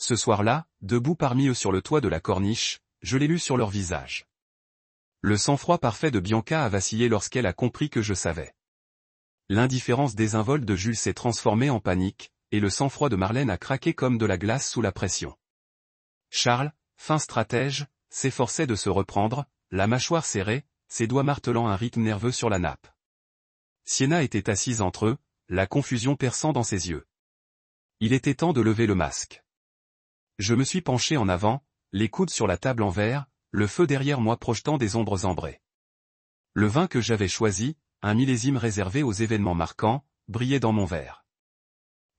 Ce soir-là, debout parmi eux sur le toit de la corniche, je l'ai lu sur leur visage. Le sang-froid parfait de Bianca a vacillé lorsqu'elle a compris que je savais. L'indifférence désinvolte de Jules s'est transformée en panique, et le sang-froid de Marlène a craqué comme de la glace sous la pression. Charles, fin stratège, s'efforçait de se reprendre, la mâchoire serrée, ses doigts martelant un rythme nerveux sur la nappe. Sienna était assise entre eux, la confusion perçant dans ses yeux. Il était temps de lever le masque. Je me suis penché en avant, les coudes sur la table en verre, le feu derrière moi projetant des ombres ambrées. Le vin que j'avais choisi, un millésime réservé aux événements marquants, brillait dans mon verre.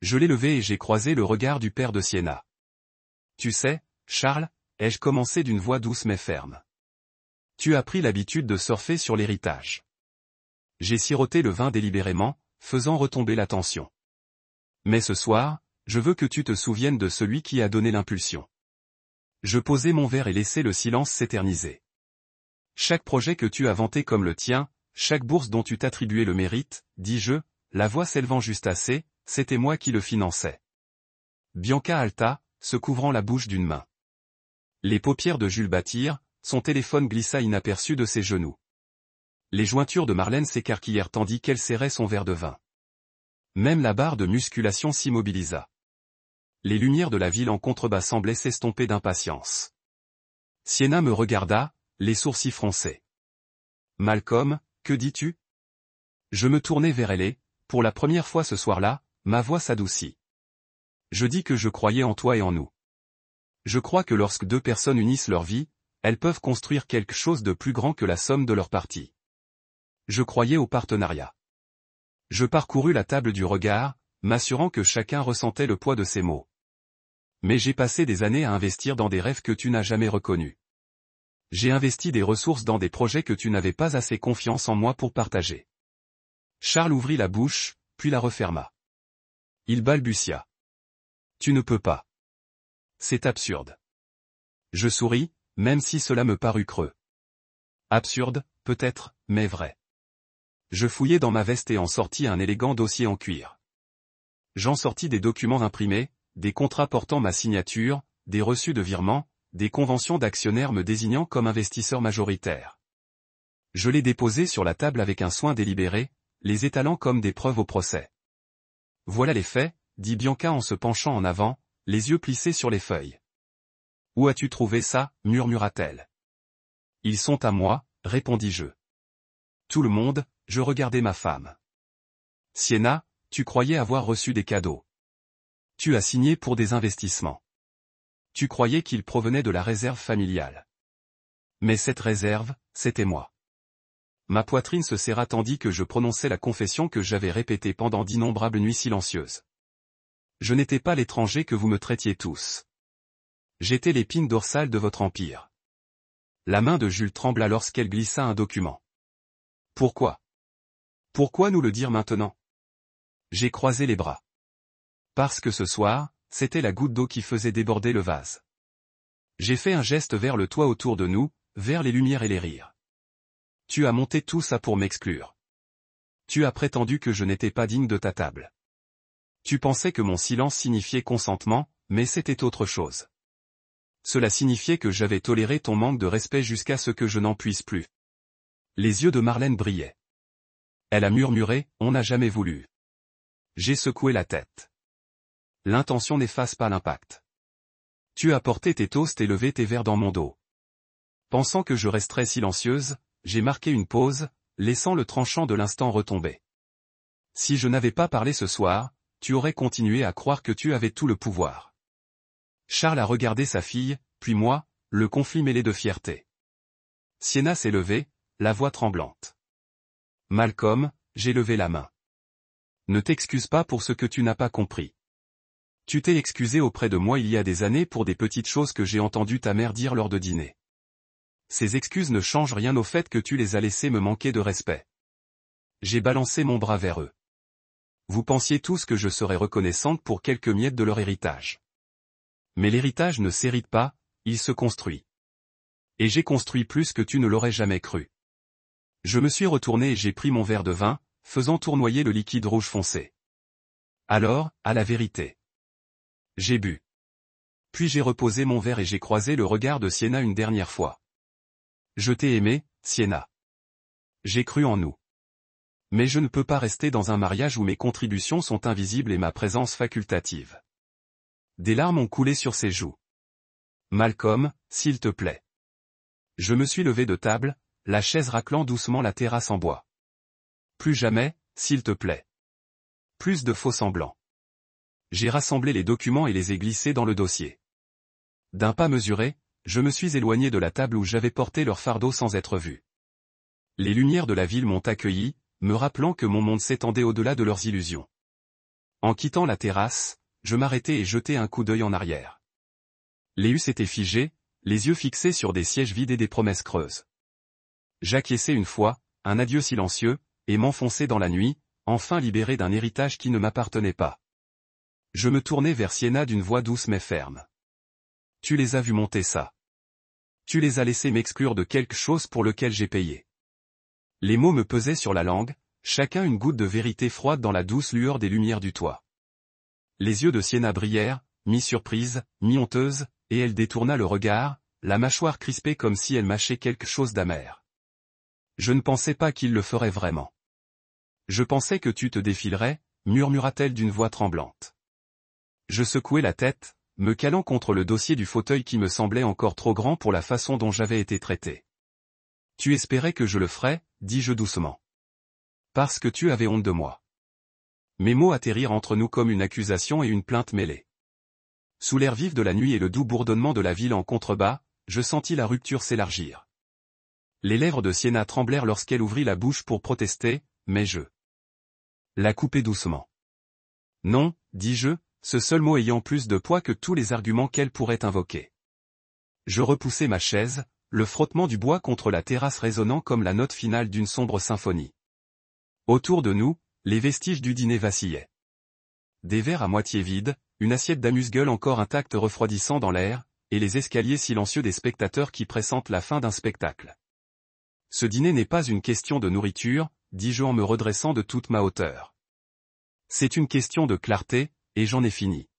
Je l'ai levé et j'ai croisé le regard du père de Sienna. « Tu sais, Charles, ai-je commencé d'une voix douce mais ferme. Tu as pris l'habitude de surfer sur l'héritage. » J'ai siroté le vin délibérément, faisant retomber la tension. « Mais ce soir, je veux que tu te souviennes de celui qui a donné l'impulsion. » Je posai mon verre et laissai le silence s'éterniser. « Chaque projet que tu as vanté comme le tien, chaque bourse dont tu t'attribuais le mérite, dis-je, la voix s'élevant juste assez, c'était moi qui le finançais. » Bianca halta, se couvrant la bouche d'une main. Les paupières de Jules battirent, son téléphone glissa inaperçu de ses genoux. Les jointures de Marlène s'écarquillèrent tandis qu'elle serrait son verre de vin. Même la barre de musculation s'immobilisa. Les lumières de la ville en contrebas semblaient s'estomper d'impatience. Sienna me regarda, les sourcils froncés. « Malcolm, que dis-tu » Je me tournai vers elle et, pour la première fois ce soir-là, ma voix s'adoucit. « Je dis que je croyais en toi et en nous. Je crois que lorsque deux personnes unissent leur vie, elles peuvent construire quelque chose de plus grand que la somme de leurs parties. Je croyais au partenariat. » Je parcourus la table du regard, m'assurant que chacun ressentait le poids de ses mots. « Mais j'ai passé des années à investir dans des rêves que tu n'as jamais reconnus. J'ai investi des ressources dans des projets que tu n'avais pas assez confiance en moi pour partager. » Charles ouvrit la bouche, puis la referma. Il balbutia. « Tu ne peux pas. C'est absurde. » Je souris, même si cela me parut creux. Absurde, peut-être, mais vrai. Je fouillai dans ma veste et en sortis un élégant dossier en cuir. J'en sortis des documents imprimés, des contrats portant ma signature, des reçus de virement, des conventions d'actionnaires me désignant comme investisseur majoritaire. Je les déposai sur la table avec un soin délibéré, les étalant comme des preuves au procès. « Voilà les faits, » dit Bianca en se penchant en avant, les yeux plissés sur les feuilles. « Où as-tu trouvé ça » murmura-t-elle. « Ils sont à moi, répondis-je. Tout le monde, je regardai ma femme. Sienna, tu croyais avoir reçu des cadeaux. Tu as signé pour des investissements. Tu croyais qu'ils provenaient de la réserve familiale. Mais cette réserve, c'était moi. » Ma poitrine se serra tandis que je prononçais la confession que j'avais répétée pendant d'innombrables nuits silencieuses. Je n'étais pas l'étranger que vous me traitiez tous. J'étais l'épine dorsale de votre empire. La main de Jules trembla lorsqu'elle glissa un document. Pourquoi ? Pourquoi nous le dire maintenant ? J'ai croisé les bras. Parce que ce soir, c'était la goutte d'eau qui faisait déborder le vase. J'ai fait un geste vers le toit autour de nous, vers les lumières et les rires. Tu as monté tout ça pour m'exclure. Tu as prétendu que je n'étais pas digne de ta table. Tu pensais que mon silence signifiait consentement, mais c'était autre chose. Cela signifiait que j'avais toléré ton manque de respect jusqu'à ce que je n'en puisse plus. Les yeux de Marlène brillaient. Elle a murmuré, « On n'a jamais voulu. » J'ai secoué la tête. L'intention n'efface pas l'impact. Tu as porté tes toasts et levé tes verres dans mon dos. Pensant que je resterais silencieuse, j'ai marqué une pause, laissant le tranchant de l'instant retomber. Si je n'avais pas parlé ce soir, tu aurais continué à croire que tu avais tout le pouvoir. Charles a regardé sa fille, puis moi, le conflit mêlé de fierté. Sienna s'est levée, la voix tremblante. Malcolm, j'ai levé la main. Ne t'excuse pas pour ce que tu n'as pas compris. Tu t'es excusé auprès de moi il y a des années pour des petites choses que j'ai entendu ta mère dire lors de dîner. Ces excuses ne changent rien au fait que tu les as laissées me manquer de respect. J'ai balancé mon bras vers eux. Vous pensiez tous que je serais reconnaissante pour quelques miettes de leur héritage. Mais l'héritage ne s'hérite pas, il se construit. Et j'ai construit plus que tu ne l'aurais jamais cru. Je me suis retourné et j'ai pris mon verre de vin, faisant tournoyer le liquide rouge foncé. Alors, à la vérité. J'ai bu. Puis j'ai reposé mon verre et j'ai croisé le regard de Sienna une dernière fois. Je t'ai aimé, Sienna. J'ai cru en nous. Mais je ne peux pas rester dans un mariage où mes contributions sont invisibles et ma présence facultative. Des larmes ont coulé sur ses joues. Malcolm, s'il te plaît. Je me suis levé de table, la chaise raclant doucement la terrasse en bois. Plus jamais, s'il te plaît. Plus de faux semblants. J'ai rassemblé les documents et les ai glissés dans le dossier. D'un pas mesuré, je me suis éloigné de la table où j'avais porté leur fardeau sans être vu. Les lumières de la ville m'ont accueilli, me rappelant que mon monde s'étendait au-delà de leurs illusions. En quittant la terrasse, je m'arrêtai et jetai un coup d'œil en arrière. Les husses étaient figés, les yeux fixés sur des sièges vides et des promesses creuses. J'acquiesçai une fois, un adieu silencieux, et m'enfonçai dans la nuit, enfin libéré d'un héritage qui ne m'appartenait pas. Je me tournai vers Sienna d'une voix douce mais ferme. Tu les as vus monter ça. Tu les as laissés m'exclure de quelque chose pour lequel j'ai payé. Les mots me pesaient sur la langue, chacun une goutte de vérité froide dans la douce lueur des lumières du toit. Les yeux de Sienna brillèrent, mi-surprise, mi-honteuse, et elle détourna le regard, la mâchoire crispée comme si elle mâchait quelque chose d'amer. Je ne pensais pas qu'il le ferait vraiment. Je pensais que tu te défilerais, murmura-t-elle d'une voix tremblante. Je secouai la tête, me calant contre le dossier du fauteuil qui me semblait encore trop grand pour la façon dont j'avais été traité. Tu espérais que je le ferais, dis-je doucement. Parce que tu avais honte de moi. Mes mots atterrirent entre nous comme une accusation et une plainte mêlées. Sous l'air vif de la nuit et le doux bourdonnement de la ville en contrebas, je sentis la rupture s'élargir. Les lèvres de Sienna tremblèrent lorsqu'elle ouvrit la bouche pour protester, mais je la coupai doucement. Non, dis-je, ce seul mot ayant plus de poids que tous les arguments qu'elle pourrait invoquer. Je repoussai ma chaise, le frottement du bois contre la terrasse résonnant comme la note finale d'une sombre symphonie. Autour de nous, les vestiges du dîner vacillaient. Des verres à moitié vides, une assiette d'amuse-gueule encore intacte refroidissant dans l'air, et les escaliers silencieux des spectateurs qui pressentent la fin d'un spectacle. Ce dîner n'est pas une question de nourriture, dis-je en me redressant de toute ma hauteur. C'est une question de clarté, et j'en ai fini.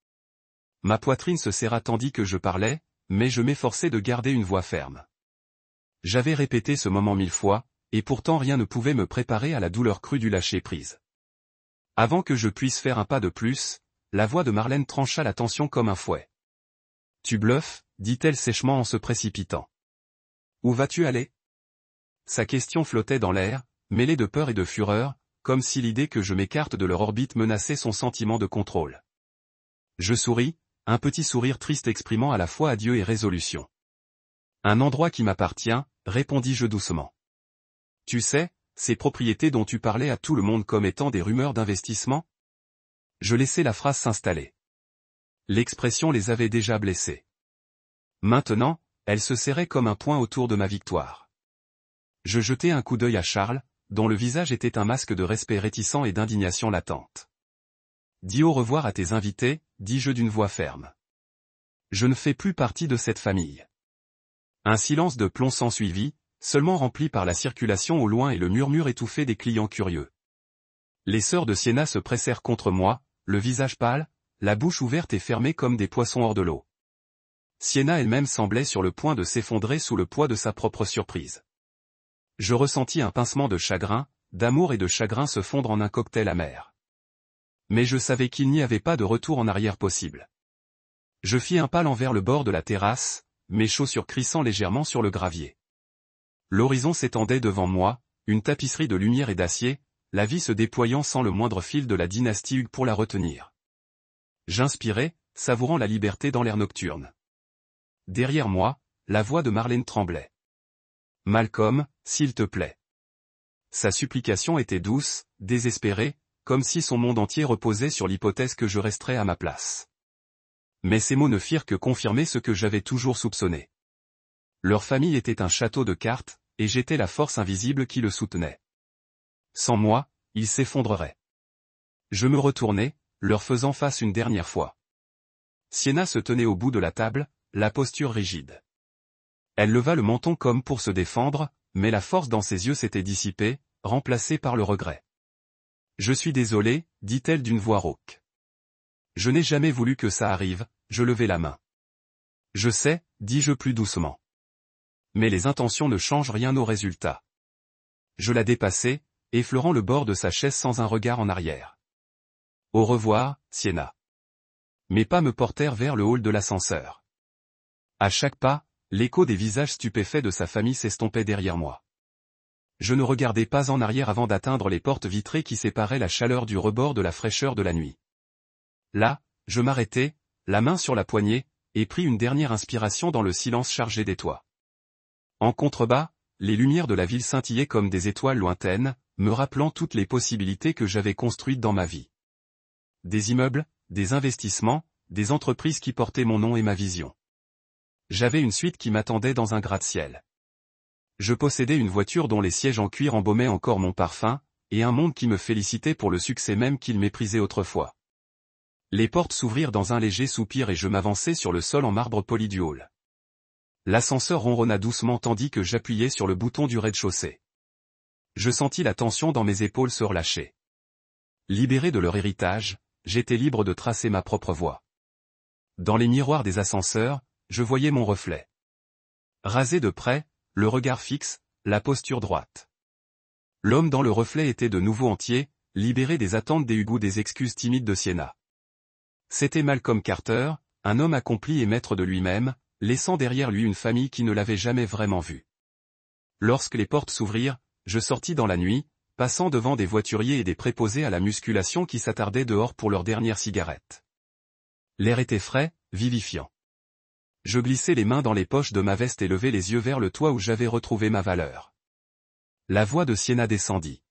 Ma poitrine se serra tandis que je parlais, mais je m'efforçais de garder une voix ferme. J'avais répété ce moment 1000 fois, et pourtant rien ne pouvait me préparer à la douleur crue du lâcher-prise. Avant que je puisse faire un pas de plus, la voix de Marlène trancha la tension comme un fouet. Tu bluffes, dit-elle sèchement en se précipitant. Où vas-tu aller? Sa question flottait dans l'air, mêlée de peur et de fureur, comme si l'idée que je m'écarte de leur orbite menaçait son sentiment de contrôle. Je souris, un petit sourire triste exprimant à la fois adieu et résolution. Un endroit qui m'appartient, répondis-je doucement. Tu sais, ces propriétés dont tu parlais à tout le monde comme étant des rumeurs d'investissement? Je laissai la phrase s'installer. L'expression les avait déjà blessés. Maintenant, elle se serrait comme un poing autour de ma victoire. Je jetai un coup d'œil à Charles, dont le visage était un masque de respect réticent et d'indignation latente. Dis au revoir à tes invités, dis-je d'une voix ferme. Je ne fais plus partie de cette famille. Un silence de plomb s'ensuivit, seulement rempli par la circulation au loin et le murmure étouffé des clients curieux. Les sœurs de Sienna se pressèrent contre moi, le visage pâle, la bouche ouverte et fermée comme des poissons hors de l'eau. Sienna elle-même semblait sur le point de s'effondrer sous le poids de sa propre surprise. Je ressentis un pincement de chagrin, d'amour et de chagrin se fondre en un cocktail amer. Mais je savais qu'il n'y avait pas de retour en arrière possible. Je fis un pas envers le bord de la terrasse, mes chaussures crissant légèrement sur le gravier. L'horizon s'étendait devant moi, une tapisserie de lumière et d'acier, la vie se déployant sans le moindre fil de la dynastie Hugh pour la retenir. J'inspirais, savourant la liberté dans l'air nocturne. Derrière moi, la voix de Marlène tremblait. Malcolm, s'il te plaît. Sa supplication était douce, désespérée, comme si son monde entier reposait sur l'hypothèse que je resterais à ma place. Mais ces mots ne firent que confirmer ce que j'avais toujours soupçonné. Leur famille était un château de cartes, et j'étais la force invisible qui le soutenait. Sans moi, ils s'effondreraient. Je me retournai, leur faisant face une dernière fois. Sienna se tenait au bout de la table, la posture rigide. Elle leva le menton comme pour se défendre, mais la force dans ses yeux s'était dissipée, remplacée par le regret. Je suis désolé, dit-elle d'une voix rauque. Je n'ai jamais voulu que ça arrive, je levai la main. Je sais, dis-je plus doucement. Mais les intentions ne changent rien au résultat. Je la dépassai, effleurant le bord de sa chaise sans un regard en arrière. Au revoir, Sienna. Mes pas me portèrent vers le hall de l'ascenseur. À chaque pas, l'écho des visages stupéfaits de sa famille s'estompait derrière moi. Je ne regardai pas en arrière avant d'atteindre les portes vitrées qui séparaient la chaleur du rebord de la fraîcheur de la nuit. Là, je m'arrêtai, la main sur la poignée, et pris une dernière inspiration dans le silence chargé des toits. En contrebas, les lumières de la ville scintillaient comme des étoiles lointaines, me rappelant toutes les possibilités que j'avais construites dans ma vie. Des immeubles, des investissements, des entreprises qui portaient mon nom et ma vision. J'avais une suite qui m'attendait dans un gratte-ciel. Je possédais une voiture dont les sièges en cuir embaumaient encore mon parfum, et un monde qui me félicitait pour le succès même qu'il méprisait autrefois. Les portes s'ouvrirent dans un léger soupir et je m'avançai sur le sol en marbre poli du hall. L'ascenseur ronronna doucement tandis que j'appuyais sur le bouton du rez-de-chaussée. Je sentis la tension dans mes épaules se relâcher. Libéré de leur héritage, j'étais libre de tracer ma propre voie. Dans les miroirs des ascenseurs, je voyais mon reflet. Rasé de près, le regard fixe, la posture droite. L'homme dans le reflet était de nouveau entier, libéré des attentes des hugos des excuses timides de Sienna. C'était Malcolm Carter, un homme accompli et maître de lui-même, laissant derrière lui une famille qui ne l'avait jamais vraiment vu. Lorsque les portes s'ouvrirent, je sortis dans la nuit, passant devant des voituriers et des préposés à la musculation qui s'attardaient dehors pour leur dernière cigarette. L'air était frais, vivifiant. Je glissai les mains dans les poches de ma veste et levai les yeux vers le toit où j'avais retrouvé ma valeur. La voix de Sienna descendit.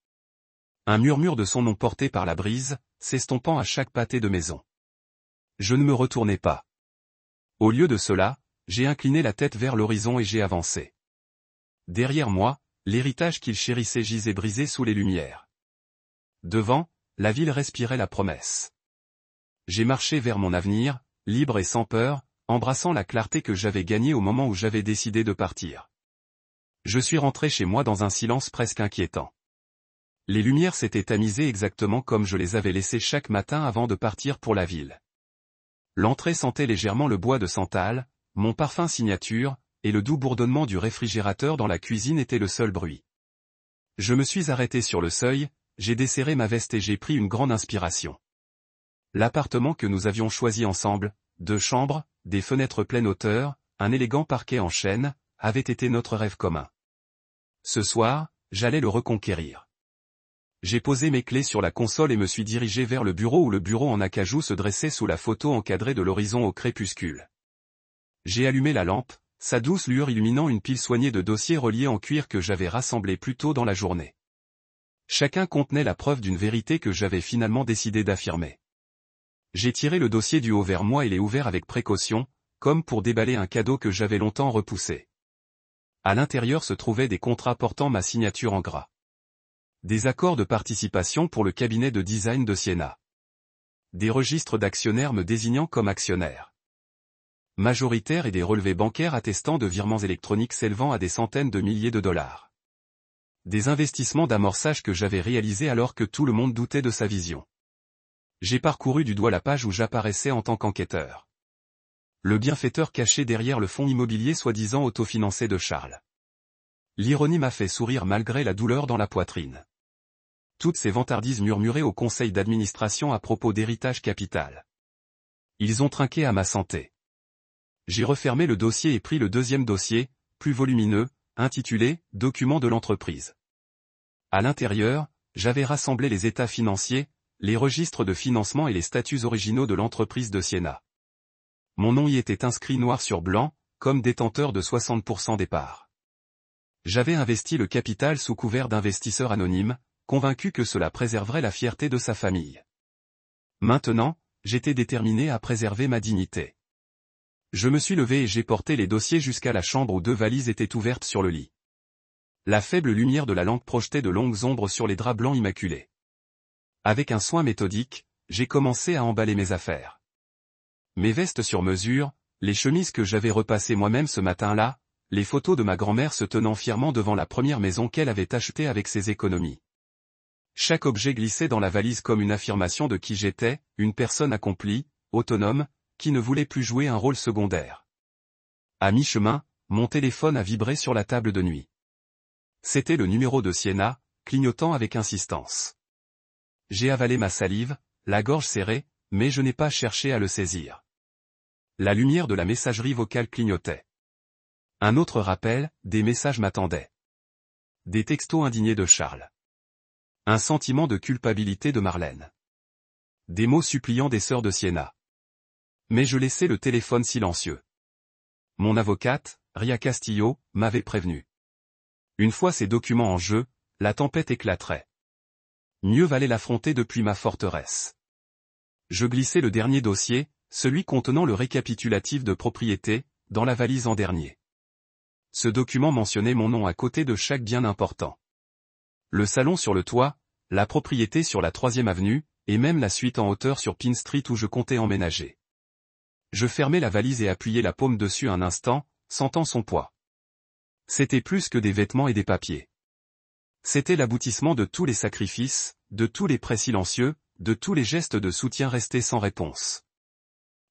Un murmure de son nom porté par la brise, s'estompant à chaque pâté de maison. Je ne me retournai pas. Au lieu de cela, j'ai incliné la tête vers l'horizon et j'ai avancé. Derrière moi, l'héritage qu'il chérissait gisait brisé sous les lumières. Devant, la ville respirait la promesse. J'ai marché vers mon avenir, libre et sans peur, embrassant la clarté que j'avais gagnée au moment où j'avais décidé de partir. Je suis rentré chez moi dans un silence presque inquiétant. Les lumières s'étaient tamisées exactement comme je les avais laissées chaque matin avant de partir pour la ville. L'entrée sentait légèrement le bois de santal, mon parfum signature, et le doux bourdonnement du réfrigérateur dans la cuisine était le seul bruit. Je me suis arrêté sur le seuil, j'ai desserré ma veste et j'ai pris une grande inspiration. L'appartement que nous avions choisi ensemble, 2 chambres, des fenêtres pleine hauteur, un élégant parquet en chêne, avait été notre rêve commun. Ce soir, j'allais le reconquérir. J'ai posé mes clés sur la console et me suis dirigé vers le bureau où le bureau en acajou se dressait sous la photo encadrée de l'horizon au crépuscule. J'ai allumé la lampe, sa douce lueur illuminant une pile soignée de dossiers reliés en cuir que j'avais rassemblés plus tôt dans la journée. Chacun contenait la preuve d'une vérité que j'avais finalement décidé d'affirmer. J'ai tiré le dossier du haut vers moi et l'ai ouvert avec précaution, comme pour déballer un cadeau que j'avais longtemps repoussé. À l'intérieur se trouvaient des contrats portant ma signature en gras. Des accords de participation pour le cabinet de design de Sienna. Des registres d'actionnaires me désignant comme actionnaire majoritaire et des relevés bancaires attestant de virements électroniques s'élevant à des centaines de milliers de dollars. Des investissements d'amorçage que j'avais réalisés alors que tout le monde doutait de sa vision. J'ai parcouru du doigt la page où j'apparaissais en tant qu'enquêteur. Le bienfaiteur caché derrière le fonds immobilier soi-disant autofinancé de Charles. L'ironie m'a fait sourire malgré la douleur dans la poitrine. Toutes ces vantardises murmurées au conseil d'administration à propos d'héritage capital. Ils ont trinqué à ma santé. J'ai refermé le dossier et pris le deuxième dossier, plus volumineux, intitulé « Documents de l'entreprise ». À l'intérieur, j'avais rassemblé les états financiers, les registres de financement et les statuts originaux de l'entreprise de Sienna. Mon nom y était inscrit noir sur blanc, comme détenteur de 60% des parts. J'avais investi le capital sous couvert d'investisseurs anonymes, convaincu que cela préserverait la fierté de sa famille. Maintenant, j'étais déterminé à préserver ma dignité. Je me suis levé et j'ai porté les dossiers jusqu'à la chambre où 2 valises étaient ouvertes sur le lit. La faible lumière de la lampe projetait de longues ombres sur les draps blancs immaculés. Avec un soin méthodique, j'ai commencé à emballer mes affaires. Mes vestes sur mesure, les chemises que j'avais repassées moi-même ce matin-là, les photos de ma grand-mère se tenant fièrement devant la première maison qu'elle avait achetée avec ses économies. Chaque objet glissait dans la valise comme une affirmation de qui j'étais, une personne accomplie, autonome, qui ne voulait plus jouer un rôle secondaire. À mi-chemin, mon téléphone a vibré sur la table de nuit. C'était le numéro de Sienna, clignotant avec insistance. J'ai avalé ma salive, la gorge serrée, mais je n'ai pas cherché à le saisir. La lumière de la messagerie vocale clignotait. Un autre rappel, des messages m'attendaient. Des textos indignés de Charles. Un sentiment de culpabilité de Marlène. Des mots suppliants des sœurs de Sienna. Mais je laissais le téléphone silencieux. Mon avocate, Ria Castillo, m'avait prévenu. Une fois ces documents en jeu, la tempête éclaterait. Mieux valait l'affronter depuis ma forteresse. Je glissai le dernier dossier, celui contenant le récapitulatif de propriété, dans la valise en dernier. Ce document mentionnait mon nom à côté de chaque bien important. Le salon sur le toit, la propriété sur la 3e avenue, et même la suite en hauteur sur Pine Street où je comptais emménager. Je fermai la valise et appuyai la paume dessus un instant, sentant son poids. C'était plus que des vêtements et des papiers. C'était l'aboutissement de tous les sacrifices, de tous les prêts silencieux, de tous les gestes de soutien restés sans réponse.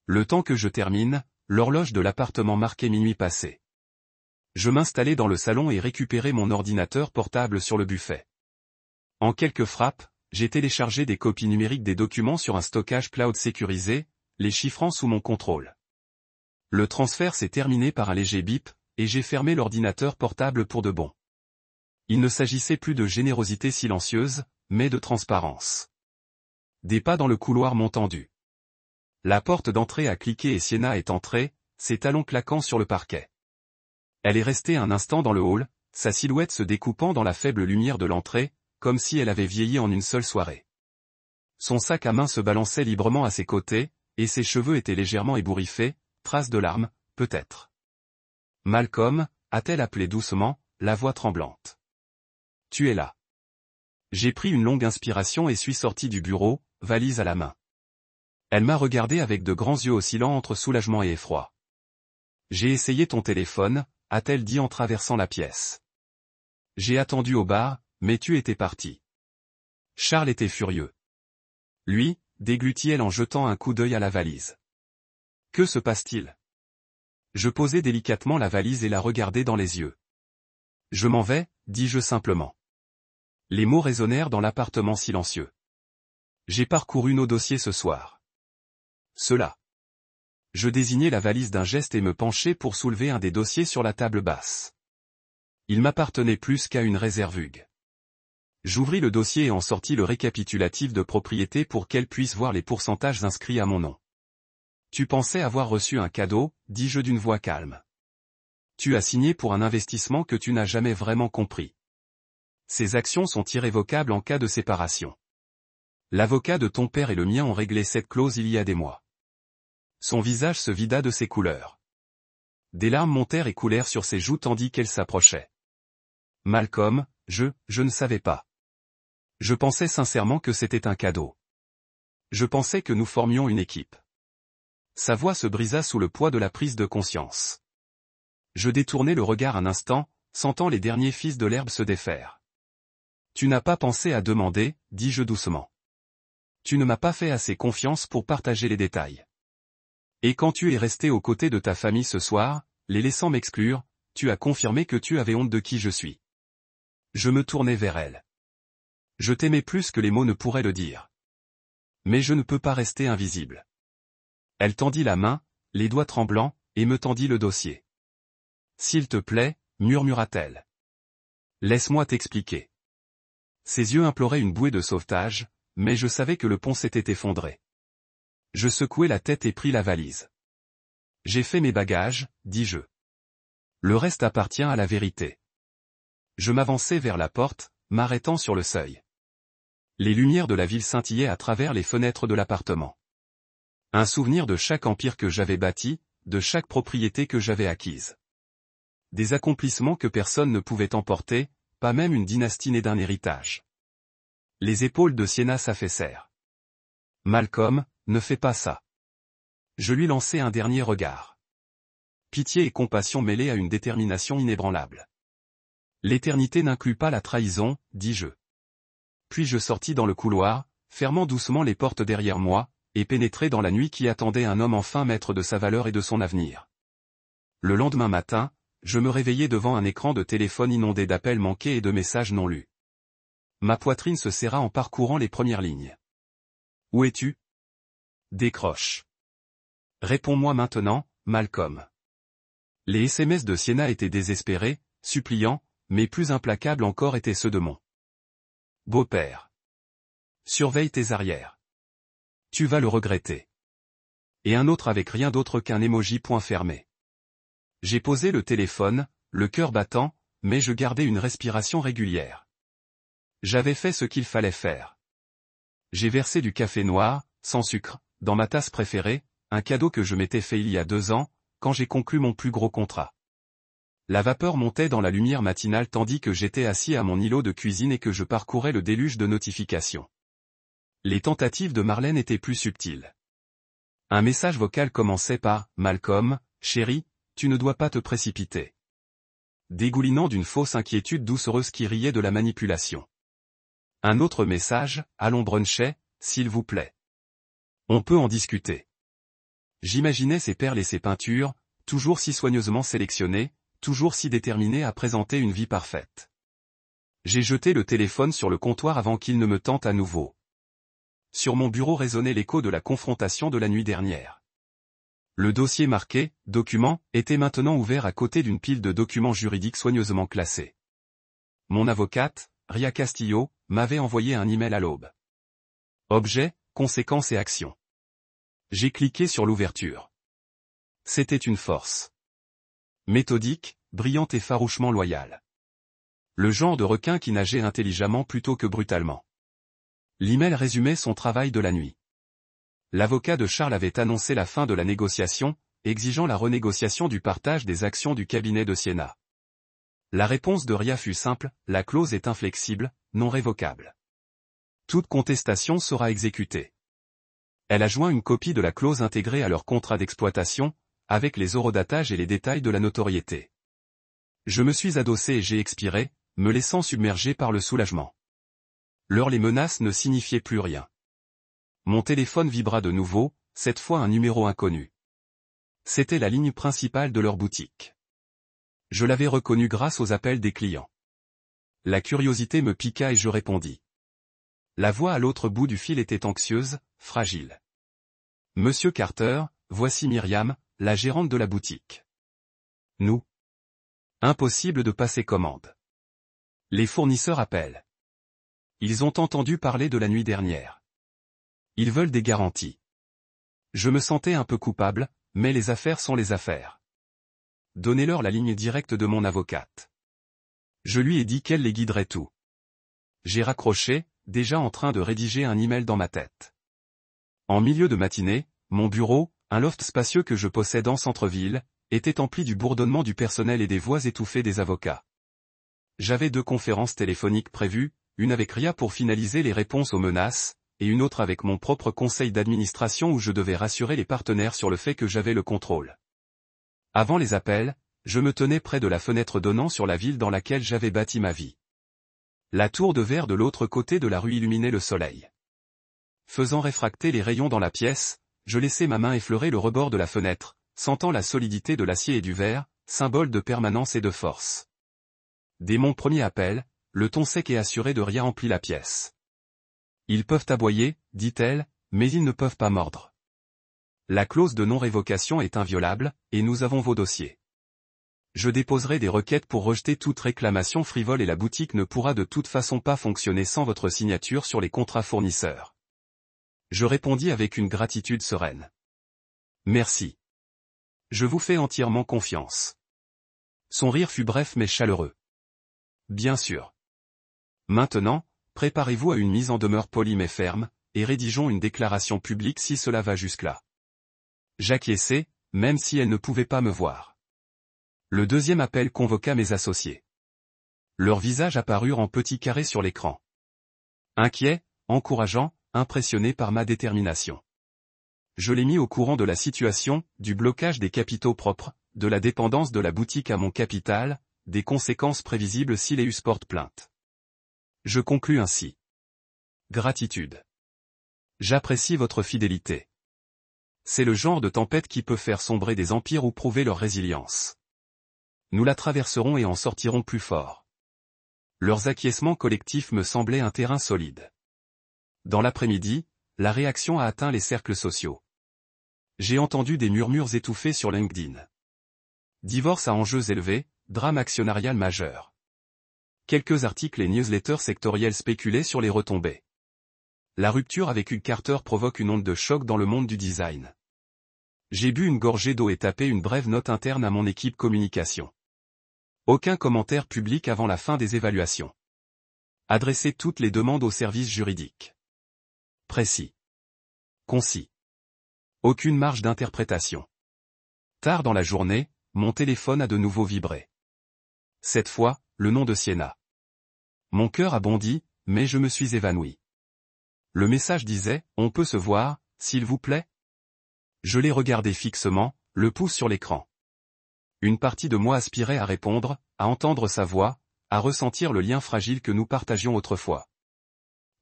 Le temps que je termine, l'horloge de l'appartement marquait minuit passé. Je m'installai dans le salon et récupérai mon ordinateur portable sur le buffet. En quelques frappes, j'ai téléchargé des copies numériques des documents sur un stockage cloud sécurisé, les chiffrant sous mon contrôle. Le transfert s'est terminé par un léger bip, et j'ai fermé l'ordinateur portable pour de bon. Il ne s'agissait plus de générosité silencieuse, mais de transparence. Des pas dans le couloir m'ont tendu. La porte d'entrée a cliqué et Sienna est entrée, ses talons claquant sur le parquet. Elle est restée un instant dans le hall, sa silhouette se découpant dans la faible lumière de l'entrée, comme si elle avait vieilli en une seule soirée. Son sac à main se balançait librement à ses côtés, et ses cheveux étaient légèrement ébouriffés, traces de larmes, peut-être. Malcolm, a-t-elle appelé doucement, la voix tremblante. Tu es là. J'ai pris une longue inspiration et suis sorti du bureau, valise à la main. Elle m'a regardé avec de grands yeux oscillant entre soulagement et effroi. J'ai essayé ton téléphone, a-t-elle dit en traversant la pièce. J'ai attendu au bar, mais tu étais parti. Charles était furieux. Lui, déglutit-elle en jetant un coup d'œil à la valise. Que se passe-t-il? Je posai délicatement la valise et la regardai dans les yeux. Je m'en vais, dis-je simplement. Les mots résonnèrent dans l'appartement silencieux. J'ai parcouru nos dossiers ce soir. Cela. Je désignai la valise d'un geste et me penchai pour soulever un des dossiers sur la table basse. Il m'appartenait plus qu'à une réserve hugue. J'ouvris le dossier et en sortis le récapitulatif de propriété pour qu'elle puisse voir les pourcentages inscrits à mon nom. Tu pensais avoir reçu un cadeau, dis-je d'une voix calme. Tu as signé pour un investissement que tu n'as jamais vraiment compris. Ces actions sont irrévocables en cas de séparation. L'avocat de ton père et le mien ont réglé cette clause il y a des mois. Son visage se vida de ses couleurs. Des larmes montèrent et coulèrent sur ses joues tandis qu'elle s'approchait. Malcolm, je ne savais pas. Je pensais sincèrement que c'était un cadeau. Je pensais que nous formions une équipe. Sa voix se brisa sous le poids de la prise de conscience. Je détournai le regard un instant, sentant les derniers fils de l'herbe se défaire. Tu n'as pas pensé à demander, dis-je doucement. Tu ne m'as pas fait assez confiance pour partager les détails. Et quand tu es resté aux côtés de ta famille ce soir, les laissant m'exclure, tu as confirmé que tu avais honte de qui je suis. Je me tournai vers elle. Je t'aimais plus que les mots ne pourraient le dire. Mais je ne peux pas rester invisible. Elle tendit la main, les doigts tremblants, et me tendit le dossier. S'il te plaît, murmura-t-elle. Laisse-moi t'expliquer. Ses yeux imploraient une bouée de sauvetage, mais je savais que le pont s'était effondré. Je secouai la tête et pris la valise. J'ai fait mes bagages, dis-je. Le reste appartient à la vérité. Je m'avançai vers la porte, m'arrêtant sur le seuil. Les lumières de la ville scintillaient à travers les fenêtres de l'appartement. Un souvenir de chaque empire que j'avais bâti, de chaque propriété que j'avais acquise. Des accomplissements que personne ne pouvait emporter, pas même une dynastie née d'un héritage. Les épaules de Sienna s'affaissèrent. Malcolm, ne fais pas ça. Je lui lançai un dernier regard. Pitié et compassion mêlées à une détermination inébranlable. L'éternité n'inclut pas la trahison, dis-je. Puis je sortis dans le couloir, fermant doucement les portes derrière moi, et pénétrai dans la nuit qui attendait un homme enfin maître de sa valeur et de son avenir. Le lendemain matin, je me réveillais devant un écran de téléphone inondé d'appels manqués et de messages non lus. Ma poitrine se serra en parcourant les premières lignes. Où es-tu? Décroche. Réponds-moi maintenant, Malcolm. Les SMS de Sienna étaient désespérés, suppliants, mais plus implacables encore étaient ceux de mon beau-père. Surveille tes arrières. Tu vas le regretter. Et un autre avec rien d'autre qu'un emoji point fermé. J'ai posé le téléphone, le cœur battant, mais je gardais une respiration régulière. J'avais fait ce qu'il fallait faire. J'ai versé du café noir, sans sucre, dans ma tasse préférée, un cadeau que je m'étais fait il y a 2 ans, quand j'ai conclu mon plus gros contrat. La vapeur montait dans la lumière matinale tandis que j'étais assis à mon îlot de cuisine et que je parcourais le déluge de notifications. Les tentatives de Marlène étaient plus subtiles. Un message vocal commençait par « Malcolm, chéri, tu ne dois pas te précipiter ». Dégoulinant d'une fausse inquiétude doucereuse qui riait de la manipulation. Un autre message « Allons bruncher, s'il vous plaît. On peut en discuter ». J'imaginais ses perles et ses peintures, toujours si soigneusement sélectionnées, toujours si déterminées à présenter une vie parfaite. J'ai jeté le téléphone sur le comptoir avant qu'il ne me tente à nouveau. Sur mon bureau résonnait l'écho de la confrontation de la nuit dernière. Le dossier marqué « Documents » était maintenant ouvert à côté d'une pile de documents juridiques soigneusement classés. Mon avocate, Ria Castillo, m'avait envoyé un email à l'aube. Objet, conséquences et actions. J'ai cliqué sur l'ouverture. C'était une force. Méthodique, brillante et farouchement loyale. Le genre de requin qui nageait intelligemment plutôt que brutalement. L'email résumait son travail de la nuit. L'avocat de Charles avait annoncé la fin de la négociation, exigeant la renégociation du partage des actions du cabinet de Sienna. La réponse de Ria fut simple, la clause est inflexible, non révocable. Toute contestation sera exécutée. Elle a joint une copie de la clause intégrée à leur contrat d'exploitation, avec les horodatages et les détails de la notoriété. Je me suis adossé et j'ai expiré, me laissant submerger par le soulagement. L'heure les menaces ne signifiaient plus rien. Mon téléphone vibra de nouveau, cette fois un numéro inconnu. C'était la ligne principale de leur boutique. Je l'avais reconnu grâce aux appels des clients. La curiosité me piqua et je répondis. La voix à l'autre bout du fil était anxieuse, fragile. Monsieur Carter, voici Myriam, la gérante de la boutique. Nous. Impossible de passer commande. Les fournisseurs appellent. Ils ont entendu parler de la nuit dernière. Ils veulent des garanties. Je me sentais un peu coupable, mais les affaires sont les affaires. Donnez-leur la ligne directe de mon avocate. Je lui ai dit qu'elle les guiderait tout. J'ai raccroché, déjà en train de rédiger un email dans ma tête. En milieu de matinée, mon bureau, un loft spacieux que je possède en centre-ville, était empli du bourdonnement du personnel et des voix étouffées des avocats. J'avais 2 conférences téléphoniques prévues, une avec Ria pour finaliser les réponses aux menaces, et une autre avec mon propre conseil d'administration où je devais rassurer les partenaires sur le fait que j'avais le contrôle. Avant les appels, je me tenais près de la fenêtre donnant sur la ville dans laquelle j'avais bâti ma vie. La tour de verre de l'autre côté de la rue illuminait le soleil. Faisant réfracter les rayons dans la pièce, je laissai ma main effleurer le rebord de la fenêtre, sentant la solidité de l'acier et du verre, symbole de permanence et de force. Dès mon premier appel, le ton sec et assuré de Ria emplit la pièce. Ils peuvent aboyer, dit-elle, mais ils ne peuvent pas mordre. La clause de non-révocation est inviolable, et nous avons vos dossiers. Je déposerai des requêtes pour rejeter toute réclamation frivole et la boutique ne pourra de toute façon pas fonctionner sans votre signature sur les contrats fournisseurs. Je répondis avec une gratitude sereine. Merci. Je vous fais entièrement confiance. Son rire fut bref mais chaleureux. Bien sûr. Maintenant, préparez-vous à une mise en demeure polie mais ferme, et rédigeons une déclaration publique si cela va jusque-là. J'acquiesçai, même si elle ne pouvait pas me voir. Le deuxième appel convoqua mes associés. Leurs visages apparurent en petits carrés sur l'écran. Inquiets, encourageants, impressionnés par ma détermination. Je les mis au courant de la situation, du blocage des capitaux propres, de la dépendance de la boutique à mon capital, des conséquences prévisibles si les US portent plainte. Je conclus ainsi. Gratitude. J'apprécie votre fidélité. C'est le genre de tempête qui peut faire sombrer des empires ou prouver leur résilience. Nous la traverserons et en sortirons plus forts. Leurs acquiescements collectifs me semblaient un terrain solide. Dans l'après-midi, la réaction a atteint les cercles sociaux. J'ai entendu des murmures étouffés sur LinkedIn. Divorce à enjeux élevés, drame actionnarial majeur. Quelques articles et newsletters sectoriels spéculaient sur les retombées. La rupture avec Hugh Carter provoque une onde de choc dans le monde du design. J'ai bu une gorgée d'eau et tapé une brève note interne à mon équipe communication. Aucun commentaire public avant la fin des évaluations. Adresser toutes les demandes aux services juridiques. Précis. Concis. Aucune marge d'interprétation. Tard dans la journée, mon téléphone a de nouveau vibré. Cette fois, le nom de Sienna. Mon cœur a bondi, mais je me suis évanoui. Le message disait, « On peut se voir, s'il vous plaît ?» Je l'ai regardé fixement, le pouce sur l'écran. Une partie de moi aspirait à répondre, à entendre sa voix, à ressentir le lien fragile que nous partagions autrefois.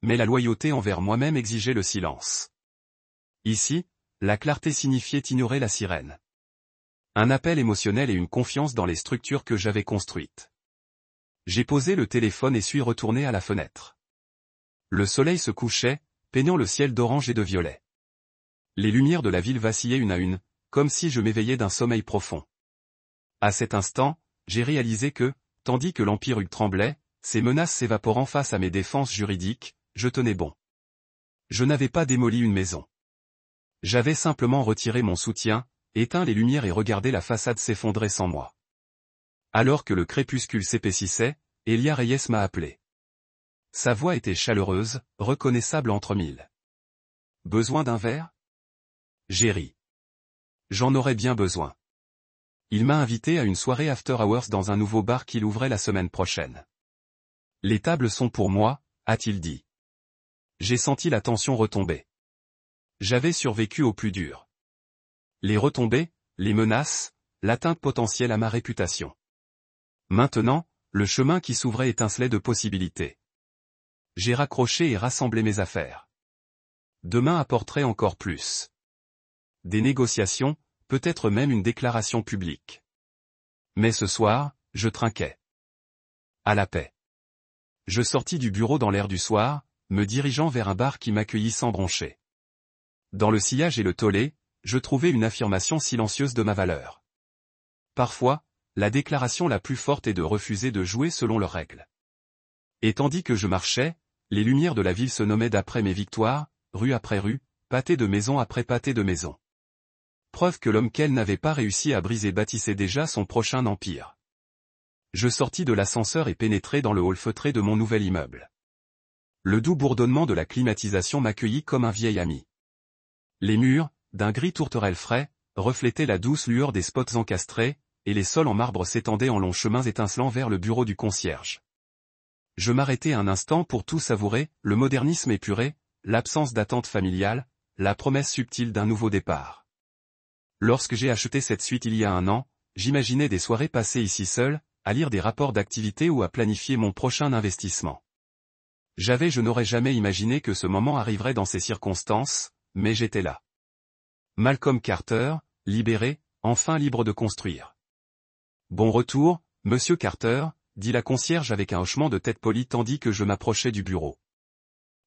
Mais la loyauté envers moi-même exigeait le silence. Ici, la clarté signifiait ignorer la sirène. Un appel émotionnel et une confiance dans les structures que j'avais construites. J'ai posé le téléphone et suis retourné à la fenêtre. Le soleil se couchait, peignant le ciel d'orange et de violet. Les lumières de la ville vacillaient une à une, comme si je m'éveillais d'un sommeil profond. À cet instant, j'ai réalisé que, tandis que l'Empire Hugh tremblait, ses menaces s'évaporant face à mes défenses juridiques, je tenais bon. Je n'avais pas démoli une maison. J'avais simplement retiré mon soutien, éteint les lumières et regardé la façade s'effondrer sans moi. Alors que le crépuscule s'épaississait, Elia Reyes m'a appelé. Sa voix était chaleureuse, reconnaissable entre mille. Besoin d'un verre? J'ai ri. J'en aurais bien besoin. Il m'a invité à une soirée after hours dans un nouveau bar qu'il ouvrait la semaine prochaine. Les tables sont pour moi, a-t-il dit. J'ai senti la tension retomber. J'avais survécu au plus dur. Les retombées, les menaces, l'atteinte potentielle à ma réputation. Maintenant, le chemin qui s'ouvrait étincelait de possibilités. J'ai raccroché et rassemblé mes affaires. Demain apporterait encore plus. Des négociations, peut-être même une déclaration publique. Mais ce soir, je trinquais. À la paix. Je sortis du bureau dans l'air du soir, me dirigeant vers un bar qui m'accueillit sans broncher. Dans le sillage et le tollé, je trouvais une affirmation silencieuse de ma valeur. Parfois, la déclaration la plus forte est de refuser de jouer selon leurs règles. Et tandis que je marchais, les lumières de la ville se nommaient d'après mes victoires, rue après rue, pâté de maison après pâté de maison. Preuve que l'homme qu'elle n'avait pas réussi à briser bâtissait déjà son prochain empire. Je sortis de l'ascenseur et pénétrai dans le hall feutré de mon nouvel immeuble. Le doux bourdonnement de la climatisation m'accueillit comme un vieil ami. Les murs, d'un gris tourterelle frais, reflétaient la douce lueur des spots encastrés, et les sols en marbre s'étendaient en longs chemins étincelants vers le bureau du concierge. Je m'arrêtai un instant pour tout savourer, le modernisme épuré, l'absence d'attente familiale, la promesse subtile d'un nouveau départ. Lorsque j'ai acheté cette suite il y a 1 an, j'imaginais des soirées passées ici seul, à lire des rapports d'activité ou à planifier mon prochain investissement. Je n'aurais jamais imaginé que ce moment arriverait dans ces circonstances, mais j'étais là. Malcolm Carter, libéré, enfin libre de construire. Bon retour, monsieur Carter, dit la concierge avec un hochement de tête poli tandis que je m'approchais du bureau.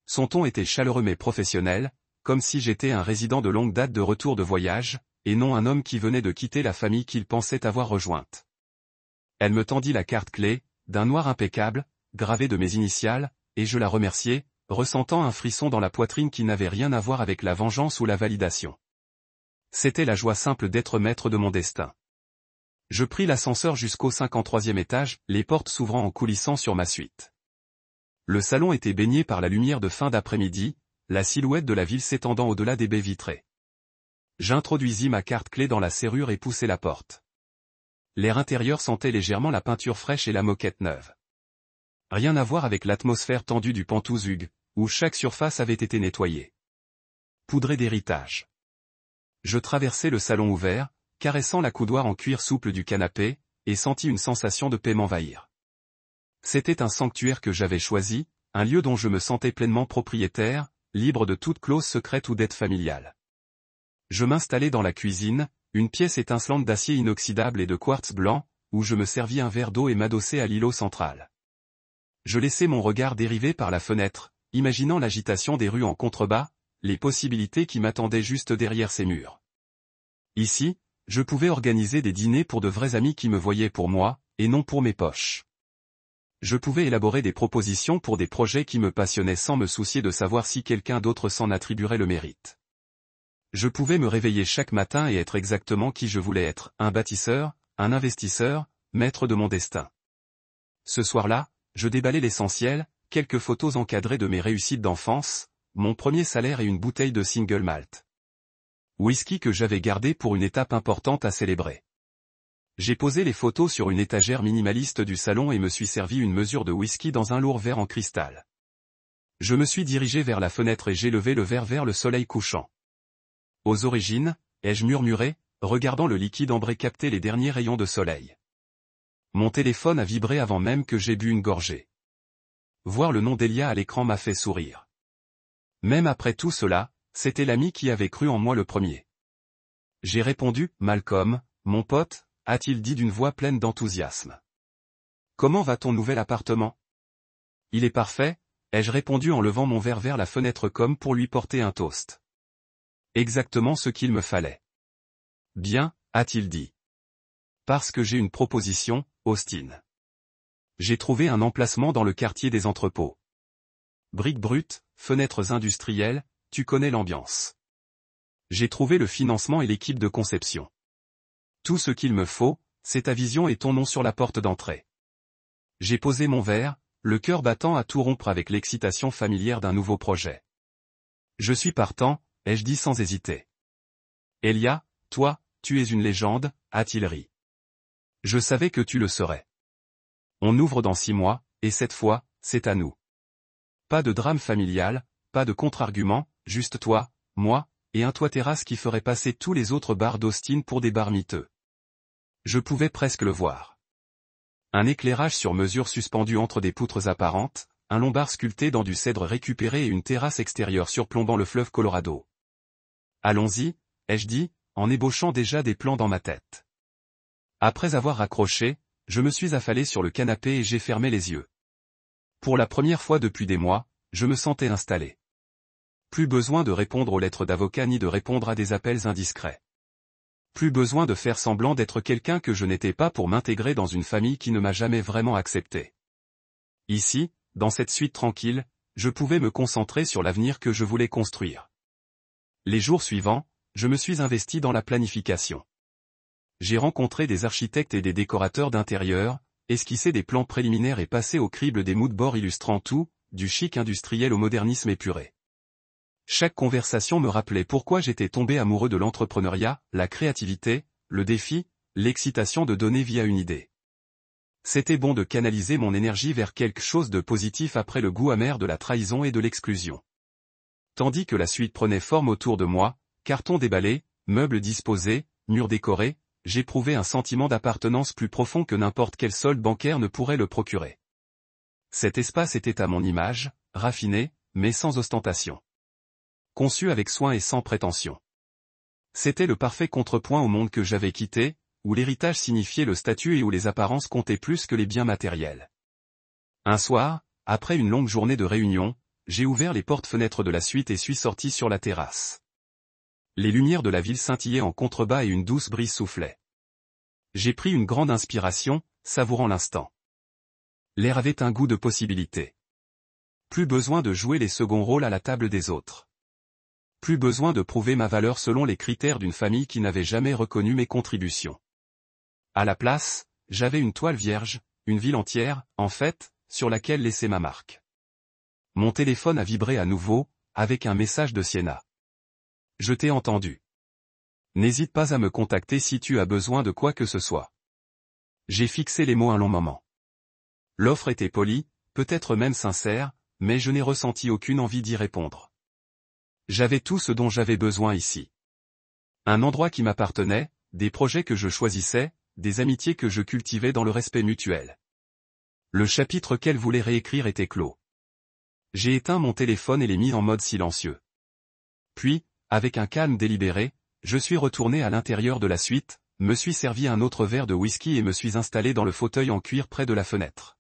Son ton était chaleureux mais professionnel, comme si j'étais un résident de longue date de retour de voyage, et non un homme qui venait de quitter la famille qu'il pensait avoir rejointe. Elle me tendit la carte clé, d'un noir impeccable, gravée de mes initiales, et je la remerciai, ressentant un frisson dans la poitrine qui n'avait rien à voir avec la vengeance ou la validation. C'était la joie simple d'être maître de mon destin. Je pris l'ascenseur jusqu'au 53e étage, les portes s'ouvrant en coulissant sur ma suite. Le salon était baigné par la lumière de fin d'après-midi, la silhouette de la ville s'étendant au-delà des baies vitrées. J'introduisis ma carte clé dans la serrure et poussai la porte. L'air intérieur sentait légèrement la peinture fraîche et la moquette neuve. Rien à voir avec l'atmosphère tendue du Pantouzug, où chaque surface avait été nettoyée. Poudrée d'héritage. Je traversai le salon ouvert, caressant la coudoir en cuir souple du canapé, et sentis une sensation de paix m'envahir. C'était un sanctuaire que j'avais choisi, un lieu dont je me sentais pleinement propriétaire, libre de toute clause secrète ou dette familiale. Je m'installai dans la cuisine, une pièce étincelante d'acier inoxydable et de quartz blanc, où je me servis un verre d'eau et m'adossai à l'îlot central. Je laissai mon regard dériver par la fenêtre, imaginant l'agitation des rues en contrebas, les possibilités qui m'attendaient juste derrière ces murs. Ici, je pouvais organiser des dîners pour de vrais amis qui me voyaient pour moi, et non pour mes poches. Je pouvais élaborer des propositions pour des projets qui me passionnaient sans me soucier de savoir si quelqu'un d'autre s'en attribuerait le mérite. Je pouvais me réveiller chaque matin et être exactement qui je voulais être, un bâtisseur, un investisseur, maître de mon destin. Ce soir-là, je déballai l'essentiel, quelques photos encadrées de mes réussites d'enfance, mon premier salaire et une bouteille de single malt. Whisky que j'avais gardé pour une étape importante à célébrer. J'ai posé les photos sur une étagère minimaliste du salon et me suis servi une mesure de whisky dans un lourd verre en cristal. Je me suis dirigé vers la fenêtre et j'ai levé le verre vers le soleil couchant. Aux origines, ai-je murmuré, regardant le liquide ambré capter les derniers rayons de soleil. Mon téléphone a vibré avant même que j'aie bu une gorgée. Voir le nom d'Elia à l'écran m'a fait sourire. Même après tout cela, c'était l'ami qui avait cru en moi le premier. J'ai répondu, Malcolm, mon pote, a-t-il dit d'une voix pleine d'enthousiasme. Comment va ton nouvel appartement? Il est parfait, ai-je répondu en levant mon verre vers la fenêtre comme pour lui porter un toast. Exactement ce qu'il me fallait. Bien, a-t-il dit. Parce que j'ai une proposition, Austin. J'ai trouvé un emplacement dans le quartier des entrepôts. Briques brutes, fenêtres industrielles, tu connais l'ambiance. J'ai trouvé le financement et l'équipe de conception. Tout ce qu'il me faut, c'est ta vision et ton nom sur la porte d'entrée. J'ai posé mon verre, le cœur battant à tout rompre avec l'excitation familière d'un nouveau projet. Je suis partant, ai-je dit sans hésiter. Elia, toi, tu es une légende, a-t-il ri. Je savais que tu le serais. On ouvre dans 6 mois, et cette fois, c'est à nous. Pas de drame familial, pas de contre-argument, juste toi, moi, et un toit terrasse qui ferait passer tous les autres bars d'Austin pour des bars miteux. Je pouvais presque le voir. Un éclairage sur mesure suspendu entre des poutres apparentes, un lombard sculpté dans du cèdre récupéré et une terrasse extérieure surplombant le fleuve Colorado. Allons-y, ai-je dit, en ébauchant déjà des plans dans ma tête. Après avoir raccroché, je me suis affalé sur le canapé et j'ai fermé les yeux. Pour la première fois depuis des mois, je me sentais installé. Plus besoin de répondre aux lettres d'avocat ni de répondre à des appels indiscrets. Plus besoin de faire semblant d'être quelqu'un que je n'étais pas pour m'intégrer dans une famille qui ne m'a jamais vraiment accepté. Ici, dans cette suite tranquille, je pouvais me concentrer sur l'avenir que je voulais construire. Les jours suivants, je me suis investi dans la planification. J'ai rencontré des architectes et des décorateurs d'intérieur, esquissé des plans préliminaires et passé au crible des moodboards illustrant tout, du chic industriel au modernisme épuré. Chaque conversation me rappelait pourquoi j'étais tombé amoureux de l'entrepreneuriat, la créativité, le défi, l'excitation de donner vie à une idée. C'était bon de canaliser mon énergie vers quelque chose de positif après le goût amer de la trahison et de l'exclusion. Tandis que la suite prenait forme autour de moi, cartons déballés, meubles disposés, murs décorés, j'éprouvais un sentiment d'appartenance plus profond que n'importe quel solde bancaire ne pourrait le procurer. Cet espace était à mon image, raffiné, mais sans ostentation. Conçu avec soin et sans prétention. C'était le parfait contrepoint au monde que j'avais quitté, où l'héritage signifiait le statut et où les apparences comptaient plus que les biens matériels. Un soir, après une longue journée de réunion, j'ai ouvert les portes-fenêtres de la suite et suis sorti sur la terrasse. Les lumières de la ville scintillaient en contrebas et une douce brise soufflait. J'ai pris une grande inspiration, savourant l'instant. L'air avait un goût de possibilité. Plus besoin de jouer les seconds rôles à la table des autres. Plus besoin de prouver ma valeur selon les critères d'une famille qui n'avait jamais reconnu mes contributions. À la place, j'avais une toile vierge, une ville entière, en fait, sur laquelle laisser ma marque. Mon téléphone a vibré à nouveau, avec un message de Sienna. Je t'ai entendu. N'hésite pas à me contacter si tu as besoin de quoi que ce soit. J'ai fixé les mots un long moment. L'offre était polie, peut-être même sincère, mais je n'ai ressenti aucune envie d'y répondre. J'avais tout ce dont j'avais besoin ici. Un endroit qui m'appartenait, des projets que je choisissais, des amitiés que je cultivais dans le respect mutuel. Le chapitre qu'elle voulait réécrire était clos. J'ai éteint mon téléphone et l'ai mis en mode silencieux. Puis, avec un calme délibéré, je suis retourné à l'intérieur de la suite, me suis servi un autre verre de whisky et me suis installé dans le fauteuil en cuir près de la fenêtre.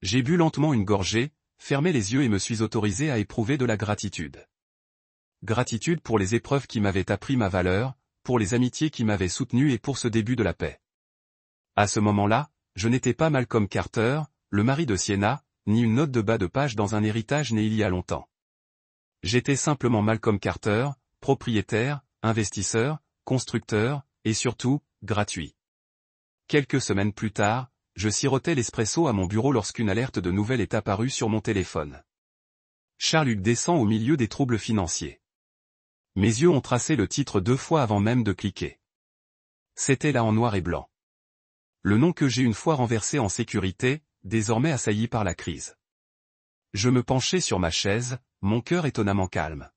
J'ai bu lentement une gorgée, fermé les yeux et me suis autorisé à éprouver de la gratitude. Gratitude pour les épreuves qui m'avaient appris ma valeur, pour les amitiés qui m'avaient soutenu et pour ce début de la paix. À ce moment-là, je n'étais pas Malcolm Carter, le mari de Sienna, ni une note de bas de page dans un héritage né il y a longtemps. J'étais simplement Malcolm Carter, propriétaire, investisseur, constructeur, et surtout, gratuit. Quelques semaines plus tard, je sirotais l'espresso à mon bureau lorsqu'une alerte de nouvelles est apparue sur mon téléphone. Charles-Hugues descend au milieu des troubles financiers. Mes yeux ont tracé le titre 2 fois avant même de cliquer. C'était là en noir et blanc. Le nom que j'ai une fois renversé en sécurité, désormais assailli par la crise. Je me penchai sur ma chaise, mon cœur étonnamment calme.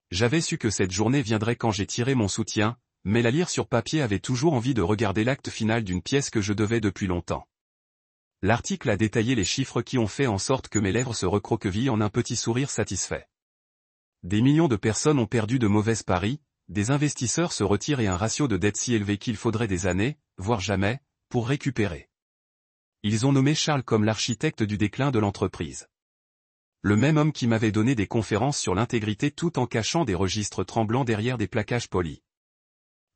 J'avais su que cette journée viendrait quand j'ai tiré mon soutien, mais la lire sur papier avait toujours envie de regarder l'acte final d'une pièce que je devais depuis longtemps. L'article a détaillé les chiffres qui ont fait en sorte que mes lèvres se recroquevillent en un petit sourire satisfait. Des millions de personnes ont perdu de mauvaises paris, des investisseurs se retirent et un ratio de dette si élevé qu'il faudrait des années, voire jamais, pour récupérer. Ils ont nommé Charles comme l'architecte du déclin de l'entreprise. Le même homme qui m'avait donné des conférences sur l'intégrité tout en cachant des registres tremblants derrière des plaquages polis.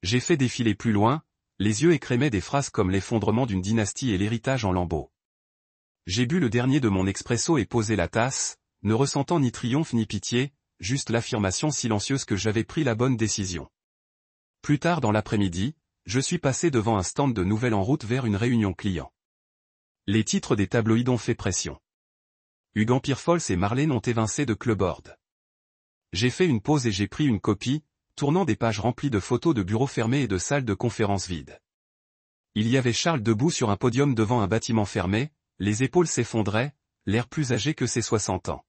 J'ai fait défiler plus loin, les yeux écrémaient des phrases comme l'effondrement d'une dynastie et l'héritage en lambeaux. J'ai bu le dernier de mon expresso et posé la tasse, ne ressentant ni triomphe ni pitié, juste l'affirmation silencieuse que j'avais pris la bonne décision. Plus tard dans l'après-midi, je suis passé devant un stand de nouvelles en route vers une réunion client. Les titres des tabloïds ont fait pression. Hugues Empire-Fols et Marlène ont évincé de Clubboard. J'ai fait une pause et j'ai pris une copie, tournant des pages remplies de photos de bureaux fermés et de salles de conférences vides. Il y avait Charles debout sur un podium devant un bâtiment fermé, les épaules s'effondraient, l'air plus âgé que ses 60 ans.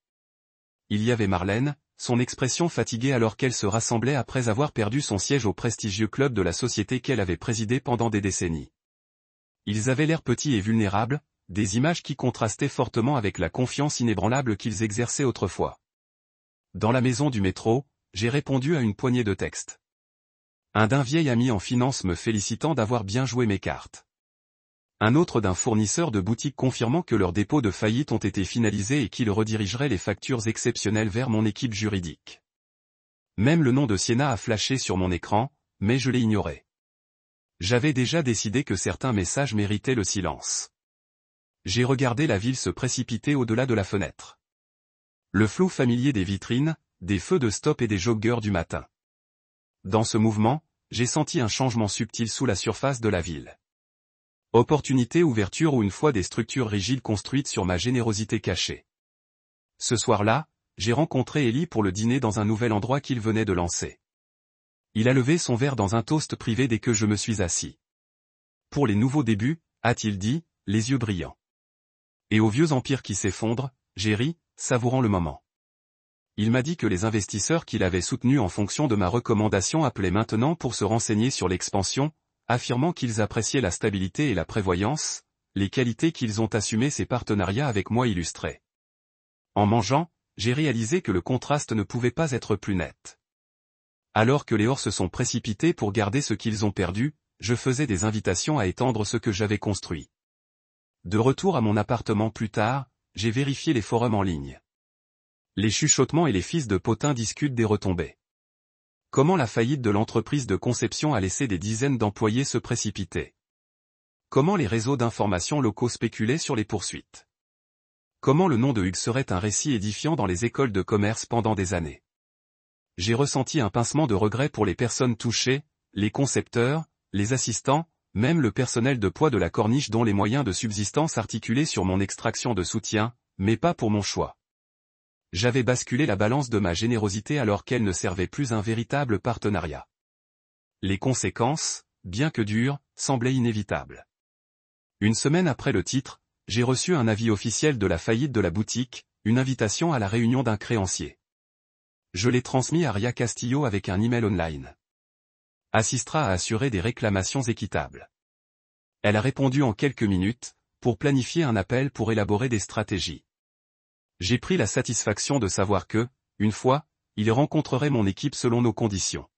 Il y avait Marlène, son expression fatiguée alors qu'elle se rassemblait après avoir perdu son siège au prestigieux club de la société qu'elle avait présidé pendant des décennies. Ils avaient l'air petits et vulnérables, des images qui contrastaient fortement avec la confiance inébranlable qu'ils exerçaient autrefois. Dans la maison du métro, j'ai répondu à une poignée de textes. Un d'un vieil ami en finance me félicitant d'avoir bien joué mes cartes. Un autre d'un fournisseur de boutique confirmant que leurs dépôts de faillite ont été finalisés et qu'il redirigerait les factures exceptionnelles vers mon équipe juridique. Même le nom de Sienna a flashé sur mon écran, mais je l'ai ignoré. J'avais déjà décidé que certains messages méritaient le silence. J'ai regardé la ville se précipiter au-delà de la fenêtre. Le flou familier des vitrines, des feux de stop et des joggeurs du matin. Dans ce mouvement, j'ai senti un changement subtil sous la surface de la ville. Opportunité, ouverture ou une fois des structures rigides construites sur ma générosité cachée. Ce soir-là, j'ai rencontré Elie pour le dîner dans un nouvel endroit qu'il venait de lancer. Il a levé son verre dans un toast privé dès que je me suis assis. Pour les nouveaux débuts, a-t-il dit, les yeux brillants. Et aux vieux empires qui s'effondrent, j'ai ri, savourant le moment. Il m'a dit que les investisseurs qu'il avait soutenus en fonction de ma recommandation appelaient maintenant pour se renseigner sur l'expansion, affirmant qu'ils appréciaient la stabilité et la prévoyance, les qualités qu'ils ont assumées ces partenariats avec moi illustraient. En mangeant, j'ai réalisé que le contraste ne pouvait pas être plus net. Alors que les Ors se sont précipités pour garder ce qu'ils ont perdu, je faisais des invitations à étendre ce que j'avais construit. De retour à mon appartement plus tard, j'ai vérifié les forums en ligne. Les chuchotements et les fils de potins discutent des retombées. Comment la faillite de l'entreprise de conception a laissé des dizaines d'employés se précipiter? Comment les réseaux d'information locaux spéculaient sur les poursuites? Comment le nom de Hugues serait un récit édifiant dans les écoles de commerce pendant des années? J'ai ressenti un pincement de regret pour les personnes touchées, les concepteurs, les assistants, même le personnel de poids de la corniche dont les moyens de subsistance articulaient sur mon extraction de soutien, mais pas pour mon choix. J'avais basculé la balance de ma générosité alors qu'elle ne servait plus un véritable partenariat. Les conséquences, bien que dures, semblaient inévitables. Une semaine après le titre, j'ai reçu un avis officiel de la faillite de la boutique, une invitation à la réunion d'un créancier. Je l'ai transmis à Ria Castillo avec un email online. Assistera à assurer des réclamations équitables. Elle a répondu en quelques minutes, pour planifier un appel pour élaborer des stratégies. J'ai pris la satisfaction de savoir que, une fois, il rencontrerait mon équipe selon nos conditions.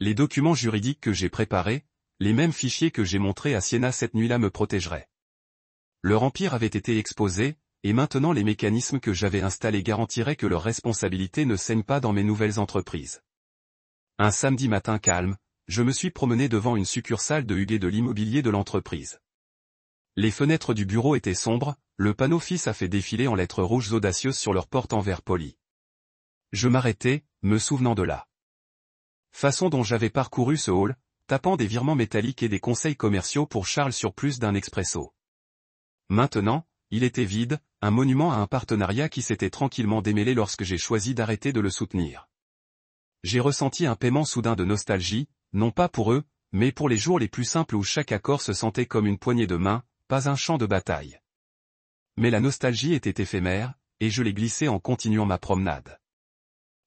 Les documents juridiques que j'ai préparés, les mêmes fichiers que j'ai montrés à Siena cette nuit-là me protégeraient. Leur empire avait été exposé, et maintenant les mécanismes que j'avais installés garantiraient que leur responsabilité ne saigne pas dans mes nouvelles entreprises. Un samedi matin calme, je me suis promené devant une succursale de Huguet de l'immobilier de l'entreprise. Les fenêtres du bureau étaient sombres, le panneau FIS a fait défiler en lettres rouges audacieuses sur leur porte en verre poli. Je m'arrêtai, me souvenant de la façon dont j'avais parcouru ce hall, tapant des virements métalliques et des conseils commerciaux pour Charles sur plus d'un expresso. Maintenant, il était vide, un monument à un partenariat qui s'était tranquillement démêlé lorsque j'ai choisi d'arrêter de le soutenir. J'ai ressenti un paiement soudain de nostalgie, non pas pour eux, mais pour les jours les plus simples où chaque accord se sentait comme une poignée de main, pas un champ de bataille. Mais la nostalgie était éphémère, et je l'ai glissée en continuant ma promenade.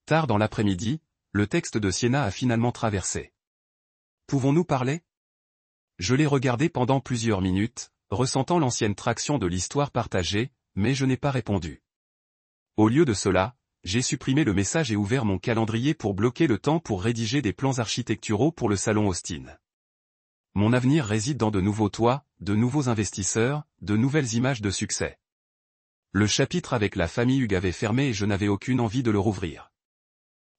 Tard dans l'après-midi, le texte de Siena a finalement traversé. Pouvons-nous parler ? Je l'ai regardé pendant plusieurs minutes, ressentant l'ancienne traction de l'histoire partagée, mais je n'ai pas répondu. Au lieu de cela, j'ai supprimé le message et ouvert mon calendrier pour bloquer le temps pour rédiger des plans architecturaux pour le salon Austin. Mon avenir réside dans de nouveaux toits, de nouveaux investisseurs, de nouvelles images de succès. Le chapitre avec la famille Hugues avait fermé et je n'avais aucune envie de le rouvrir.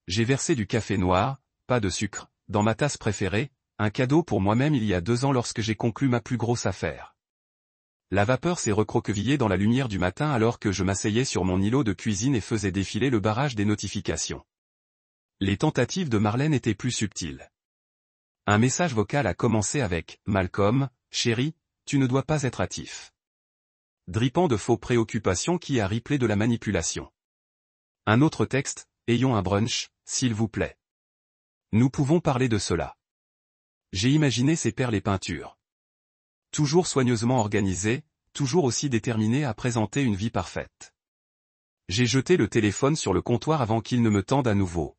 J'ai versé du café noir, pas de sucre, dans ma tasse préférée, un cadeau pour moi-même il y a 2 ans lorsque j'ai conclu ma plus grosse affaire. La vapeur s'est recroquevillée dans la lumière du matin alors que je m'asseyais sur mon îlot de cuisine et faisais défiler le barrage des notifications. Les tentatives de Marlène étaient plus subtiles. Un message vocal a commencé avec « Malcolm, chéri, tu ne dois pas être hâtif ». Drippant de faux préoccupations qui a riplé de la manipulation. Un autre texte « Ayons un brunch, s'il vous plaît. Nous pouvons parler de cela. » J'ai imaginé ces perles et peintures. Toujours soigneusement organisées, toujours aussi déterminées à présenter une vie parfaite. J'ai jeté le téléphone sur le comptoir avant qu'il ne me tende à nouveau.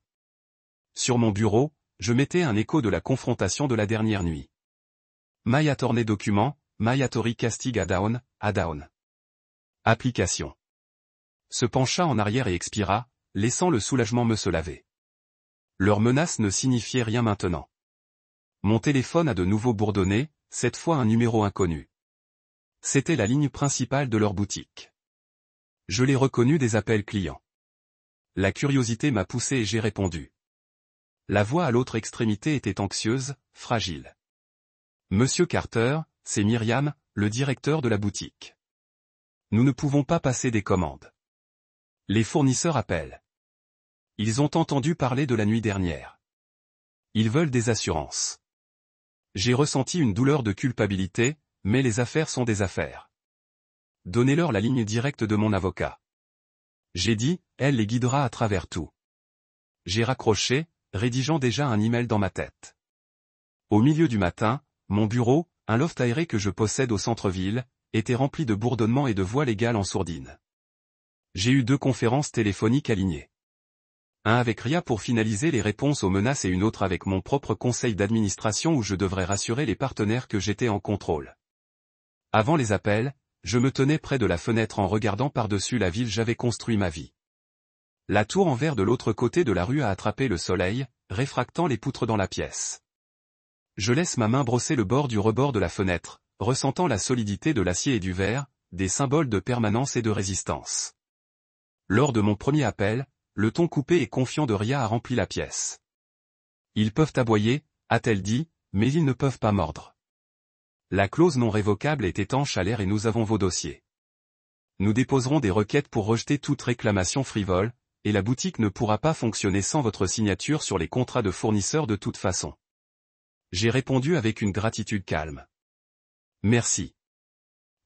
Sur mon bureau, je mettais un écho de la confrontation de la dernière nuit. My attorney document, my attorney castig a down. Application. Se pencha en arrière et expira, laissant le soulagement me se laver. Leur menace ne signifiait rien maintenant. Mon téléphone a de nouveau bourdonné, cette fois un numéro inconnu. C'était la ligne principale de leur boutique. Je l'ai reconnu des appels clients. La curiosité m'a poussé et j'ai répondu. La voix à l'autre extrémité était anxieuse, fragile. Monsieur Carter, c'est Myriam, le directeur de la boutique. Nous ne pouvons pas passer des commandes. Les fournisseurs appellent. Ils ont entendu parler de la nuit dernière. Ils veulent des assurances. J'ai ressenti une douleur de culpabilité, mais les affaires sont des affaires. Donnez-leur la ligne directe de mon avocat. J'ai dit, elle les guidera à travers tout. J'ai raccroché, rédigeant déjà un email dans ma tête. Au milieu du matin, mon bureau, un loft aéré que je possède au centre-ville, était rempli de bourdonnements et de voix légales en sourdine. J'ai eu 2 conférences téléphoniques alignées. Un avec Ria pour finaliser les réponses aux menaces et une autre avec mon propre conseil d'administration où je devrais rassurer les partenaires que j'étais en contrôle. Avant les appels, je me tenais près de la fenêtre en regardant par-dessus la ville j'avais construit ma vie. La tour en verre de l'autre côté de la rue a attrapé le soleil, réfractant les poutres dans la pièce. Je laisse ma main brosser le bord du rebord de la fenêtre, ressentant la solidité de l'acier et du verre, des symboles de permanence et de résistance. Lors de mon premier appel, le ton coupé et confiant de Ria a rempli la pièce. Ils peuvent aboyer, a-t-elle dit, mais ils ne peuvent pas mordre. La clause non révocable est étanche à l'air et nous avons vos dossiers. Nous déposerons des requêtes pour rejeter toute réclamation frivole, et la boutique ne pourra pas fonctionner sans votre signature sur les contrats de fournisseurs de toute façon. J'ai répondu avec une gratitude calme. Merci.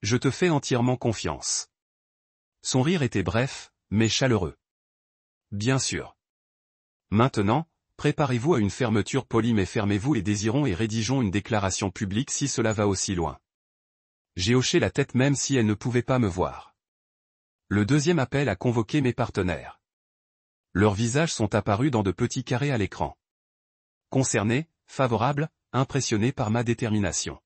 Je te fais entièrement confiance. Son rire était bref, mais chaleureux. Bien sûr. Maintenant, préparez-vous à une fermeture polie mais fermez-vous et désirons et rédigeons une déclaration publique si cela va aussi loin. J'ai hoché la tête même si elle ne pouvait pas me voir. Le deuxième appel a convoqué mes partenaires. Leurs visages sont apparus dans de petits carrés à l'écran. Concernés, favorables, impressionnés par ma détermination.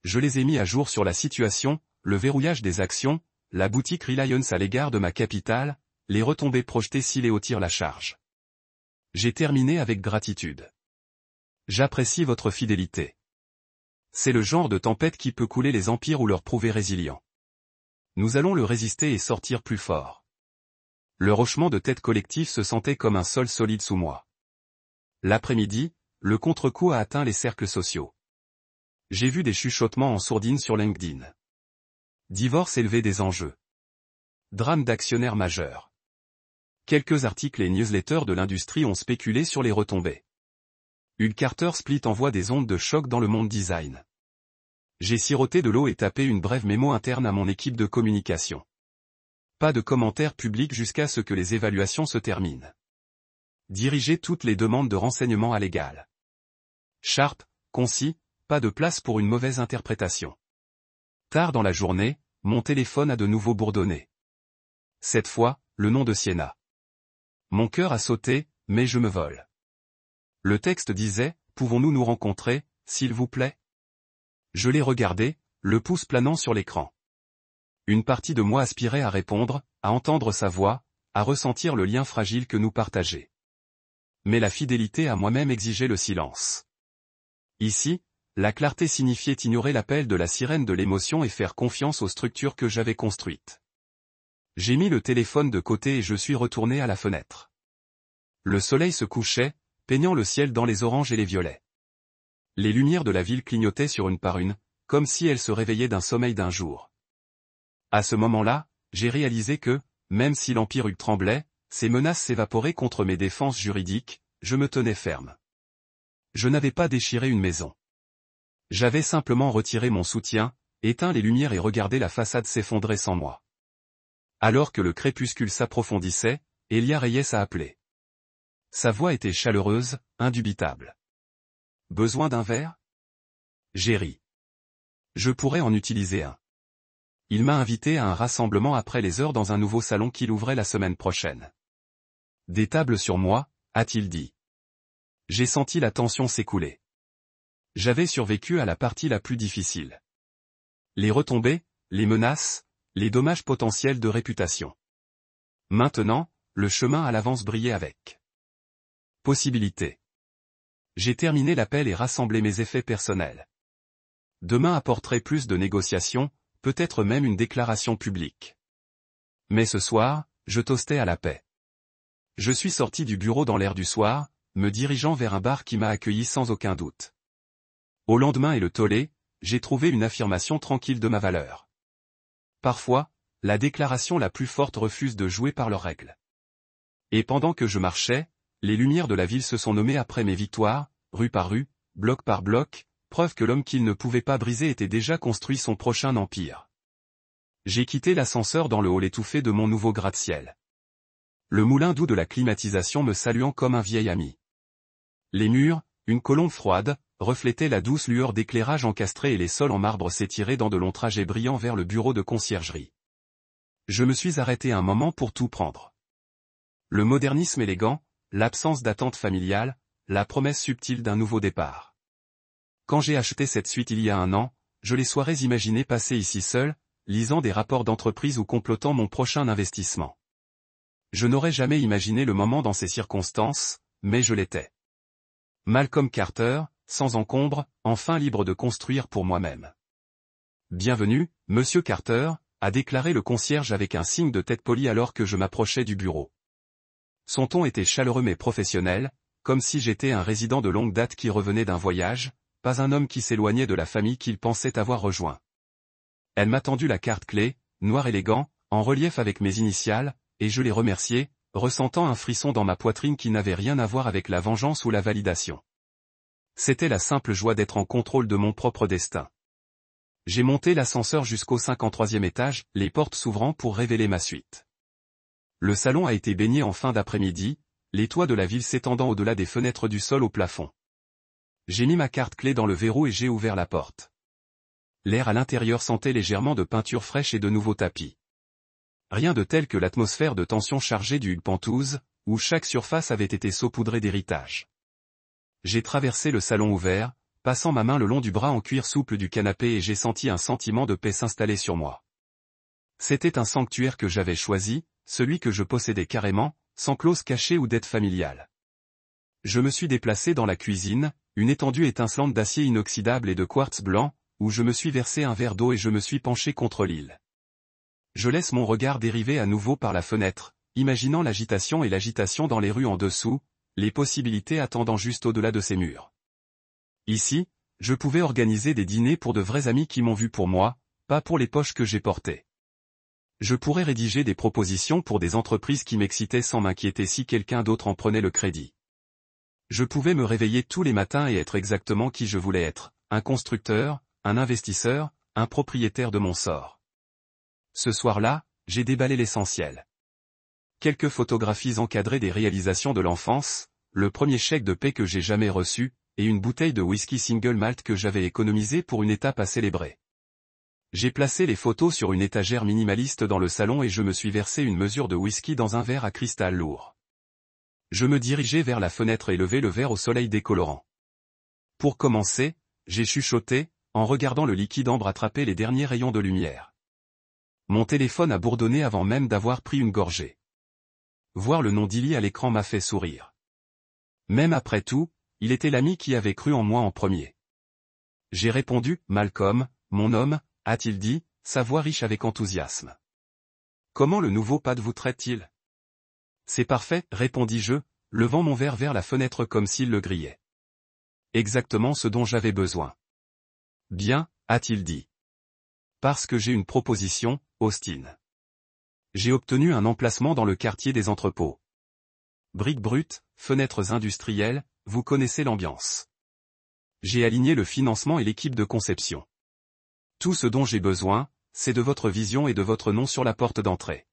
Je les ai mis à jour sur la situation, le verrouillage des actions, la boutique Reliance à l'égard de ma capitale, les retombées projetées si Léo tire la charge. J'ai terminé avec gratitude. J'apprécie votre fidélité. C'est le genre de tempête qui peut couler les empires ou leur prouver résilients. Nous allons le résister et sortir plus fort. Le hochement de tête collectif se sentait comme un sol solide sous moi. L'après-midi, le contre-coup a atteint les cercles sociaux. J'ai vu des chuchotements en sourdine sur LinkedIn. Divorce élevé des enjeux. Drame d'actionnaires majeurs. Quelques articles et newsletters de l'industrie ont spéculé sur les retombées. Hull Carter Split envoie des ondes de choc dans le monde design. J'ai siroté de l'eau et tapé une brève mémo interne à mon équipe de communication. Pas de commentaires publics jusqu'à ce que les évaluations se terminent. Diriger toutes les demandes de renseignements à l'égal. Sharp, concis, pas de place pour une mauvaise interprétation. Tard dans la journée, mon téléphone a de nouveau bourdonné. Cette fois, le nom de Sienna. Mon cœur a sauté, mais je me vole. Le texte disait, « Pouvons-nous nous rencontrer, s'il vous plaît ?» Je l'ai regardé, le pouce planant sur l'écran. Une partie de moi aspirait à répondre, à entendre sa voix, à ressentir le lien fragile que nous partageons. Mais la fidélité à moi-même exigeait le silence. Ici, la clarté signifiait ignorer l'appel de la sirène de l'émotion et faire confiance aux structures que j'avais construites. J'ai mis le téléphone de côté et je suis retourné à la fenêtre. Le soleil se couchait, peignant le ciel dans les oranges et les violets. Les lumières de la ville clignotaient sur une par une, comme si elles se réveillaient d'un sommeil d'un jour. À ce moment-là, j'ai réalisé que, même si l'Empire Hulk tremblait, ses menaces s'évaporaient contre mes défenses juridiques, je me tenais ferme. Je n'avais pas déchiré une maison. J'avais simplement retiré mon soutien, éteint les lumières et regardé la façade s'effondrer sans moi. Alors que le crépuscule s'approfondissait, Elia Reyes a appelé. Sa voix était chaleureuse, indubitable. Besoin d'un verre? J'ai ri. Je pourrais en utiliser un. Il m'a invité à un rassemblement après les heures dans un nouveau salon qu'il ouvrait la semaine prochaine. Des tables sur moi, a-t-il dit. J'ai senti la tension s'écouler. J'avais survécu à la partie la plus difficile. Les retombées, les menaces, les dommages potentiels de réputation. Maintenant, le chemin à l'avance brillait avec possibilité. J'ai terminé l'appel et rassemblé mes effets personnels. Demain apporterait plus de négociations, peut-être même une déclaration publique. Mais ce soir, je toastais à la paix. Je suis sorti du bureau dans l'air du soir, me dirigeant vers un bar qui m'a accueilli sans aucun doute. Au lendemain et le tollé, j'ai trouvé une affirmation tranquille de ma valeur. Parfois, la déclaration la plus forte refuse de jouer par leurs règles. Et pendant que je marchais, les lumières de la ville se sont nommées après mes victoires, rue par rue, bloc par bloc, preuve que l'homme qu'il ne pouvait pas briser était déjà construit son prochain empire. J'ai quitté l'ascenseur dans le hall étouffé de mon nouveau gratte-ciel. Le moulin doux de la climatisation me saluant comme un vieil ami. Les murs, une colombe froide, reflétaient la douce lueur d'éclairage encastré et les sols en marbre s'étiraient dans de longs trajets brillants vers le bureau de conciergerie. Je me suis arrêté un moment pour tout prendre. Le modernisme élégant, l'absence d'attente familiale, la promesse subtile d'un nouveau départ. Quand j'ai acheté cette suite il y a un an, je les soirées imaginées passer ici seul, lisant des rapports d'entreprise ou complotant mon prochain investissement. Je n'aurais jamais imaginé le moment dans ces circonstances, mais je l'étais. Malcolm Carter, sans encombre, enfin libre de construire pour moi-même. Bienvenue, Monsieur Carter, a déclaré le concierge avec un signe de tête poli alors que je m'approchais du bureau. Son ton était chaleureux mais professionnel, comme si j'étais un résident de longue date qui revenait d'un voyage, pas un homme qui s'éloignait de la famille qu'il pensait avoir rejoint. Elle m'a tendu la carte clé, noir élégant, en relief avec mes initiales, et je l'ai remercié, ressentant un frisson dans ma poitrine qui n'avait rien à voir avec la vengeance ou la validation. C'était la simple joie d'être en contrôle de mon propre destin. J'ai monté l'ascenseur jusqu'au 53e étage, les portes s'ouvrant pour révéler ma suite. Le salon a été baigné en fin d'après-midi, les toits de la ville s'étendant au-delà des fenêtres du sol au plafond. J'ai mis ma carte clé dans le verrou et j'ai ouvert la porte. L'air à l'intérieur sentait légèrement de peinture fraîche et de nouveaux tapis. Rien de tel que l'atmosphère de tension chargée du Hull Penthouse, où chaque surface avait été saupoudrée d'héritage. J'ai traversé le salon ouvert, passant ma main le long du bras en cuir souple du canapé et j'ai senti un sentiment de paix s'installer sur moi. C'était un sanctuaire que j'avais choisi, celui que je possédais carrément, sans clause cachée ou dette familiale. Je me suis déplacé dans la cuisine, une étendue étincelante d'acier inoxydable et de quartz blanc, où je me suis versé un verre d'eau et je me suis penché contre l'île. Je laisse mon regard dériver à nouveau par la fenêtre, imaginant l'agitation et l'agitation dans les rues en dessous, les possibilités attendant juste au-delà de ces murs. Ici, je pouvais organiser des dîners pour de vrais amis qui m'ont vu pour moi, pas pour les poches que j'ai portées. Je pourrais rédiger des propositions pour des entreprises qui m'excitaient sans m'inquiéter si quelqu'un d'autre en prenait le crédit. Je pouvais me réveiller tous les matins et être exactement qui je voulais être, un constructeur, un investisseur, un propriétaire de mon sort. Ce soir-là, j'ai déballé l'essentiel. Quelques photographies encadrées des réalisations de l'enfance, le premier chèque de paie que j'ai jamais reçu, et une bouteille de whisky single malt que j'avais économisée pour une étape à célébrer. J'ai placé les photos sur une étagère minimaliste dans le salon et je me suis versé une mesure de whisky dans un verre à cristal lourd. Je me dirigeais vers la fenêtre et levai le verre au soleil décolorant. Pour commencer, j'ai chuchoté, en regardant le liquide ambre attraper les derniers rayons de lumière. Mon téléphone a bourdonné avant même d'avoir pris une gorgée. Voir le nom d'Illy à l'écran m'a fait sourire. Même après tout, il était l'ami qui avait cru en moi en premier. J'ai répondu, Malcolm, mon homme, a-t-il dit, sa voix riche avec enthousiasme. Comment le nouveau pad vous traite-t-il? C'est parfait, répondis-je, levant mon verre vers la fenêtre comme s'il le grillait. Exactement ce dont j'avais besoin. Bien, a-t-il dit. Parce que j'ai une proposition, Austin. J'ai obtenu un emplacement dans le quartier des entrepôts. Briques brutes, fenêtres industrielles, vous connaissez l'ambiance. J'ai aligné le financement et l'équipe de conception. Tout ce dont j'ai besoin, c'est de votre vision et de votre nom sur la porte d'entrée.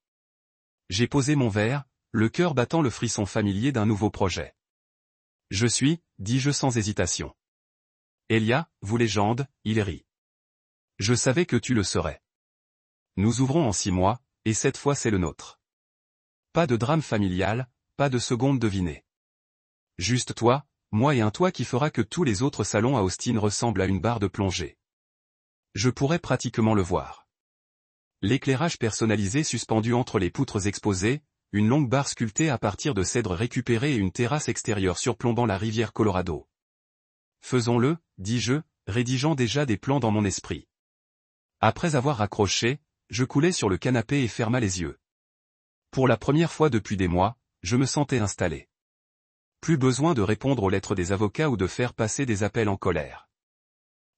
J'ai posé mon verre, le cœur battant le frisson familier d'un nouveau projet. Je suis, dis-je sans hésitation. Elia, vous légende, il rit. Je savais que tu le serais. Nous ouvrons en 6 mois, et cette fois c'est le nôtre. Pas de drame familial, pas de seconde devinée. Juste toi, moi et un toit qui fera que tous les autres salons à Austin ressemblent à une barre de plongée. Je pourrais pratiquement le voir. L'éclairage personnalisé suspendu entre les poutres exposées, une longue barre sculptée à partir de cèdres récupérés et une terrasse extérieure surplombant la rivière Colorado. Faisons-le, dis-je, rédigeant déjà des plans dans mon esprit. Après avoir raccroché, je coulai sur le canapé et ferma les yeux. Pour la première fois depuis des mois, je me sentais installé. Plus besoin de répondre aux lettres des avocats ou de faire passer des appels en colère.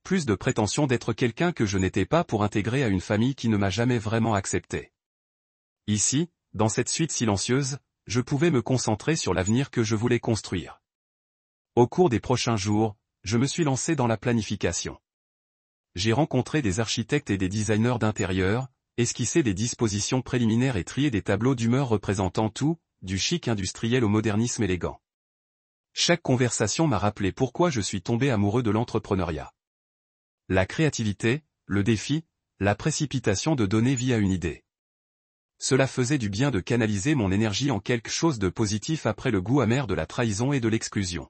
Plus de prétention d'être quelqu'un que je n'étais pas pour intégrer à une famille qui ne m'a jamais vraiment accepté. Ici, dans cette suite silencieuse, je pouvais me concentrer sur l'avenir que je voulais construire. Au cours des prochains jours, je me suis lancé dans la planification. J'ai rencontré des architectes et des designers d'intérieur, esquissé des dispositions préliminaires et trié des tableaux d'humeur représentant tout, du chic industriel au modernisme élégant. Chaque conversation m'a rappelé pourquoi je suis tombé amoureux de l'entrepreneuriat. La créativité, le défi, la précipitation de donner vie à une idée. Cela faisait du bien de canaliser mon énergie en quelque chose de positif après le goût amer de la trahison et de l'exclusion.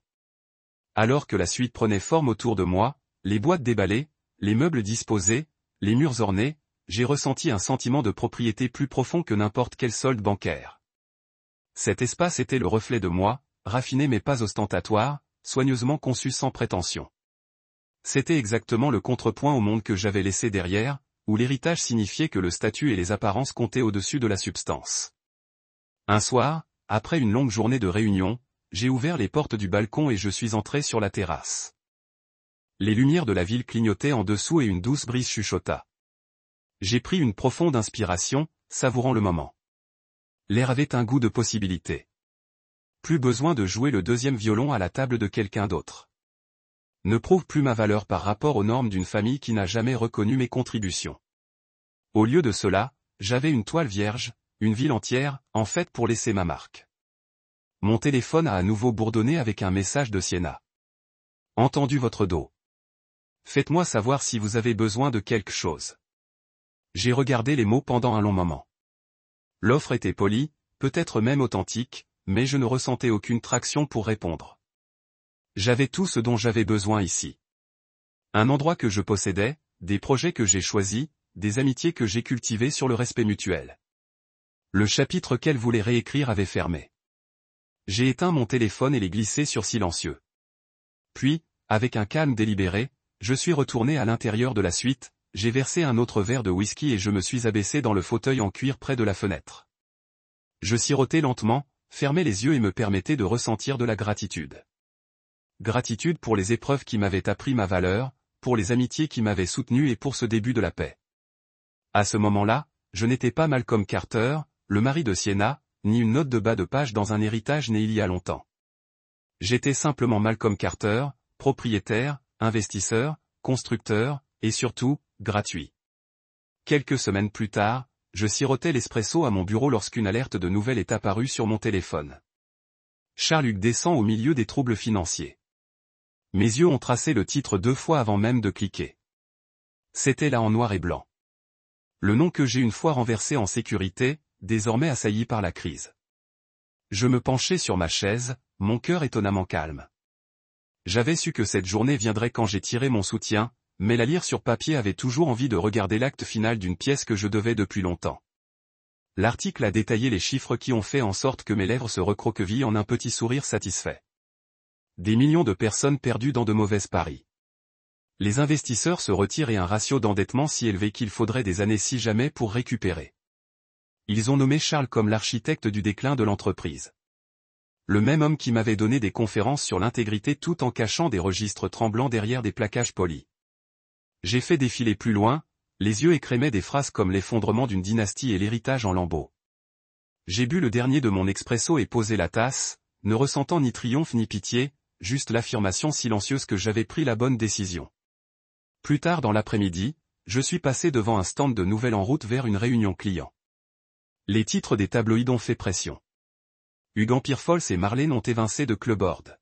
Alors que la suite prenait forme autour de moi, les boîtes déballées, les meubles disposés, les murs ornés, j'ai ressenti un sentiment de propriété plus profond que n'importe quel solde bancaire. Cet espace était le reflet de moi, raffiné mais pas ostentatoire, soigneusement conçu sans prétention. C'était exactement le contrepoint au monde que j'avais laissé derrière, où l'héritage signifiait que le statut et les apparences comptaient au-dessus de la substance. Un soir, après une longue journée de réunion, j'ai ouvert les portes du balcon et je suis entré sur la terrasse. Les lumières de la ville clignotaient en dessous et une douce brise chuchota. J'ai pris une profonde inspiration, savourant le moment. L'air avait un goût de possibilité. Plus besoin de jouer le deuxième violon à la table de quelqu'un d'autre. Ne prouve plus ma valeur par rapport aux normes d'une famille qui n'a jamais reconnu mes contributions. Au lieu de cela, j'avais une toile vierge, une ville entière, en fait pour laisser ma marque. Mon téléphone a à nouveau bourdonné avec un message de Sienna. Entendu votre dos. Faites-moi savoir si vous avez besoin de quelque chose. J'ai regardé les mots pendant un long moment. L'offre était polie, peut-être même authentique, mais je ne ressentais aucune traction pour répondre. J'avais tout ce dont j'avais besoin ici. Un endroit que je possédais, des projets que j'ai choisis, des amitiés que j'ai cultivées sur le respect mutuel. Le chapitre qu'elle voulait réécrire avait fermé. J'ai éteint mon téléphone et l'ai glissé sur silencieux. Puis, avec un calme délibéré, je suis retourné à l'intérieur de la suite, j'ai versé un autre verre de whisky et je me suis abaissé dans le fauteuil en cuir près de la fenêtre. Je sirotais lentement, fermais les yeux et me permettais de ressentir de la gratitude. Gratitude pour les épreuves qui m'avaient appris ma valeur, pour les amitiés qui m'avaient soutenu et pour ce début de la paix. À ce moment-là, je n'étais pas Malcolm Carter, le mari de Sienna, ni une note de bas de page dans un héritage né il y a longtemps. J'étais simplement Malcolm Carter, propriétaire, investisseur, constructeur, et surtout, gratuit. Quelques semaines plus tard, je sirotais l'espresso à mon bureau lorsqu'une alerte de nouvelles est apparue sur mon téléphone. Charles-Hugues descend au milieu des troubles financiers. Mes yeux ont tracé le titre 2 fois avant même de cliquer. C'était là en noir et blanc. Le nom que j'ai une fois renversé en sécurité, désormais assailli par la crise. Je me penchais sur ma chaise, mon cœur étonnamment calme. J'avais su que cette journée viendrait quand j'ai tiré mon soutien, mais la lire sur papier avait toujours envie de regarder l'acte final d'une pièce que je devais depuis longtemps. L'article a détaillé les chiffres qui ont fait en sorte que mes lèvres se recroquevillent en un petit sourire satisfait. Des millions de personnes perdues dans de mauvaises paris. Les investisseurs se retirent et un ratio d'endettement si élevé qu'il faudrait des années si jamais pour récupérer. Ils ont nommé Charles comme l'architecte du déclin de l'entreprise. Le même homme qui m'avait donné des conférences sur l'intégrité tout en cachant des registres tremblants derrière des plaquages polis. J'ai fait défiler plus loin, les yeux écrémaient des phrases comme l'effondrement d'une dynastie et l'héritage en lambeaux. J'ai bu le dernier de mon expresso et posé la tasse, ne ressentant ni triomphe ni pitié, juste l'affirmation silencieuse que j'avais pris la bonne décision. Plus tard dans l'après-midi, je suis passé devant un stand de nouvelles en route vers une réunion client. Les titres des tabloïds ont fait pression. Hugues Empire Fols et Marlène ont évincé de Clubboard.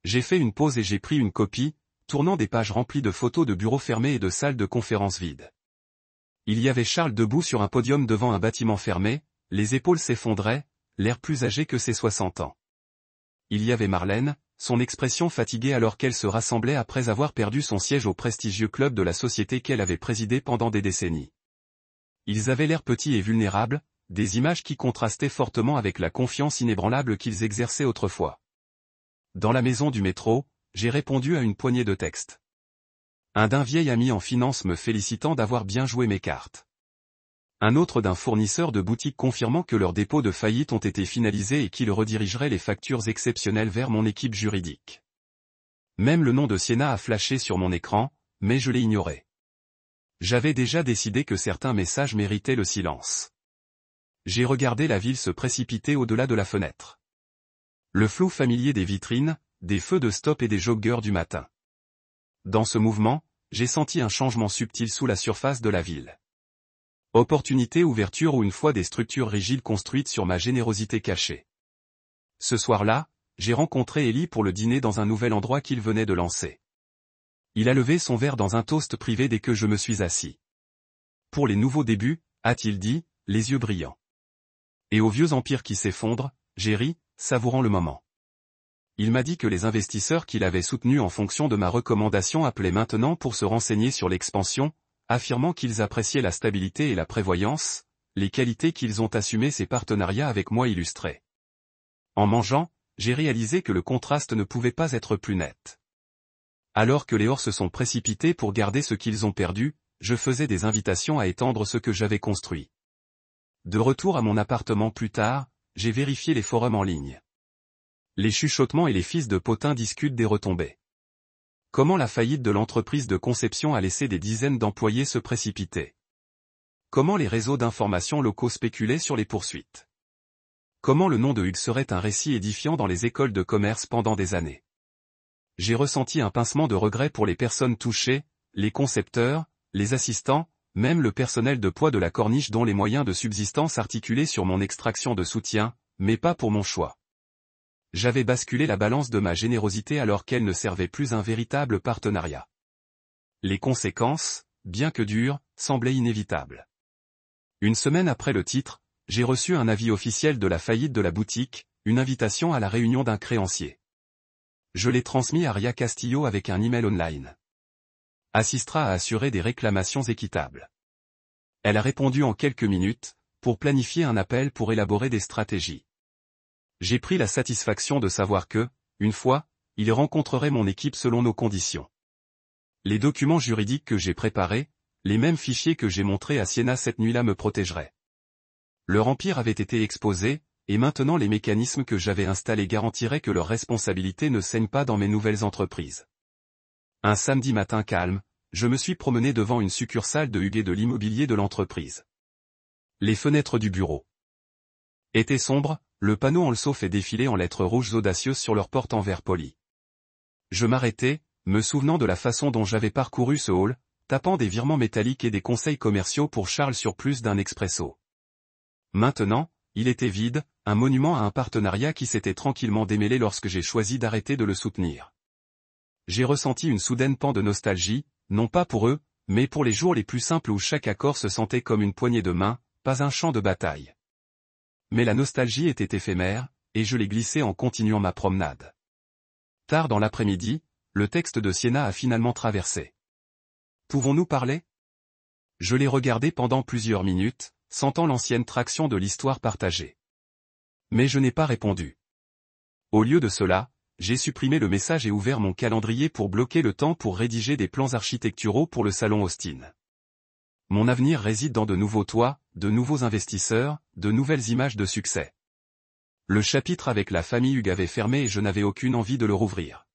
J'ai fait une pause et j'ai pris une copie, tournant des pages remplies de photos de bureaux fermés et de salles de conférences vides. Il y avait Charles debout sur un podium devant un bâtiment fermé, les épaules s'effondraient, l'air plus âgé que ses 60 ans. Il y avait Marlène, son expression fatiguée alors qu'elle se rassemblait après avoir perdu son siège au prestigieux club de la société qu'elle avait présidé pendant des décennies. Ils avaient l'air petits et vulnérables, des images qui contrastaient fortement avec la confiance inébranlable qu'ils exerçaient autrefois. Dans la maison du métro, j'ai répondu à une poignée de textes. Un d'un vieil ami en finance me félicitant d'avoir bien joué mes cartes. Un autre d'un fournisseur de boutique confirmant que leurs dépôts de faillite ont été finalisés et qu'il redirigerait les factures exceptionnelles vers mon équipe juridique. Même le nom de Sienna a flashé sur mon écran, mais je l'ai ignoré. J'avais déjà décidé que certains messages méritaient le silence. J'ai regardé la ville se précipiter au-delà de la fenêtre. Le flou familier des vitrines, des feux de stop et des joggeurs du matin. Dans ce mouvement, j'ai senti un changement subtil sous la surface de la ville. Opportunité, ouverture ou une fois des structures rigides construites sur ma générosité cachée. Ce soir-là, j'ai rencontré Ellie pour le dîner dans un nouvel endroit qu'il venait de lancer. Il a levé son verre dans un toast privé dès que je me suis assis. Pour les nouveaux débuts, a-t-il dit, les yeux brillants. Et aux vieux empires qui s'effondrent, j'ai ri, savourant le moment. Il m'a dit que les investisseurs qu'il avait soutenus en fonction de ma recommandation appelaient maintenant pour se renseigner sur l'expansion, affirmant qu'ils appréciaient la stabilité et la prévoyance, les qualités qu'ils ont assumées ces partenariats avec moi illustrés. En mangeant, j'ai réalisé que le contraste ne pouvait pas être plus net. Alors que les Ors se sont précipités pour garder ce qu'ils ont perdu, je faisais des invitations à étendre ce que j'avais construit. De retour à mon appartement plus tard, j'ai vérifié les forums en ligne. Les chuchotements et les fils de potins discutent des retombées. Comment la faillite de l'entreprise de conception a laissé des dizaines d'employés se précipiter? Comment les réseaux d'information locaux spéculaient sur les poursuites? Comment le nom de Hugues serait un récit édifiant dans les écoles de commerce pendant des années? J'ai ressenti un pincement de regret pour les personnes touchées, les concepteurs, les assistants, même le personnel de poids de la corniche dont les moyens de subsistance articulaient sur mon extraction de soutien, mais pas pour mon choix. J'avais basculé la balance de ma générosité alors qu'elle ne servait plus un véritable partenariat. Les conséquences, bien que dures, semblaient inévitables. Une semaine après le titre, j'ai reçu un avis officiel de la faillite de la boutique, une invitation à la réunion d'un créancier. Je l'ai transmis à Ria Castillo avec un email online. Assistera à assurer des réclamations équitables. Elle a répondu en quelques minutes, pour planifier un appel pour élaborer des stratégies. J'ai pris la satisfaction de savoir que, une fois, il rencontrerait mon équipe selon nos conditions. Les documents juridiques que j'ai préparés, les mêmes fichiers que j'ai montrés à Siena cette nuit-là me protégeraient. Leur empire avait été exposé, et maintenant les mécanismes que j'avais installés garantiraient que leur responsabilité ne saigne pas dans mes nouvelles entreprises. Un samedi matin calme, je me suis promené devant une succursale de Huguet de l'immobilier de l'entreprise. Les fenêtres du bureau étaient sombres, le panneau en leçau fait défiler en lettres rouges audacieuses sur leur porte en verre poli. Je m'arrêtai, me souvenant de la façon dont j'avais parcouru ce hall, tapant des virements métalliques et des conseils commerciaux pour Charles sur plus d'un expresso. Maintenant, il était vide, un monument à un partenariat qui s'était tranquillement démêlé lorsque j'ai choisi d'arrêter de le soutenir. J'ai ressenti une soudaine pan de nostalgie, non pas pour eux, mais pour les jours les plus simples où chaque accord se sentait comme une poignée de main, pas un champ de bataille. Mais la nostalgie était éphémère, et je l'ai glissée en continuant ma promenade. Tard dans l'après-midi, le texte de Siena a finalement traversé. Pouvons-nous parler ? Je l'ai regardé pendant plusieurs minutes, sentant l'ancienne traction de l'histoire partagée. Mais je n'ai pas répondu. Au lieu de cela, j'ai supprimé le message et ouvert mon calendrier pour bloquer le temps pour rédiger des plans architecturaux pour le salon Austin. Mon avenir réside dans de nouveaux toits, de nouveaux investisseurs, de nouvelles images de succès. Le chapitre avec la famille Hugues avait fermé et je n'avais aucune envie de le rouvrir.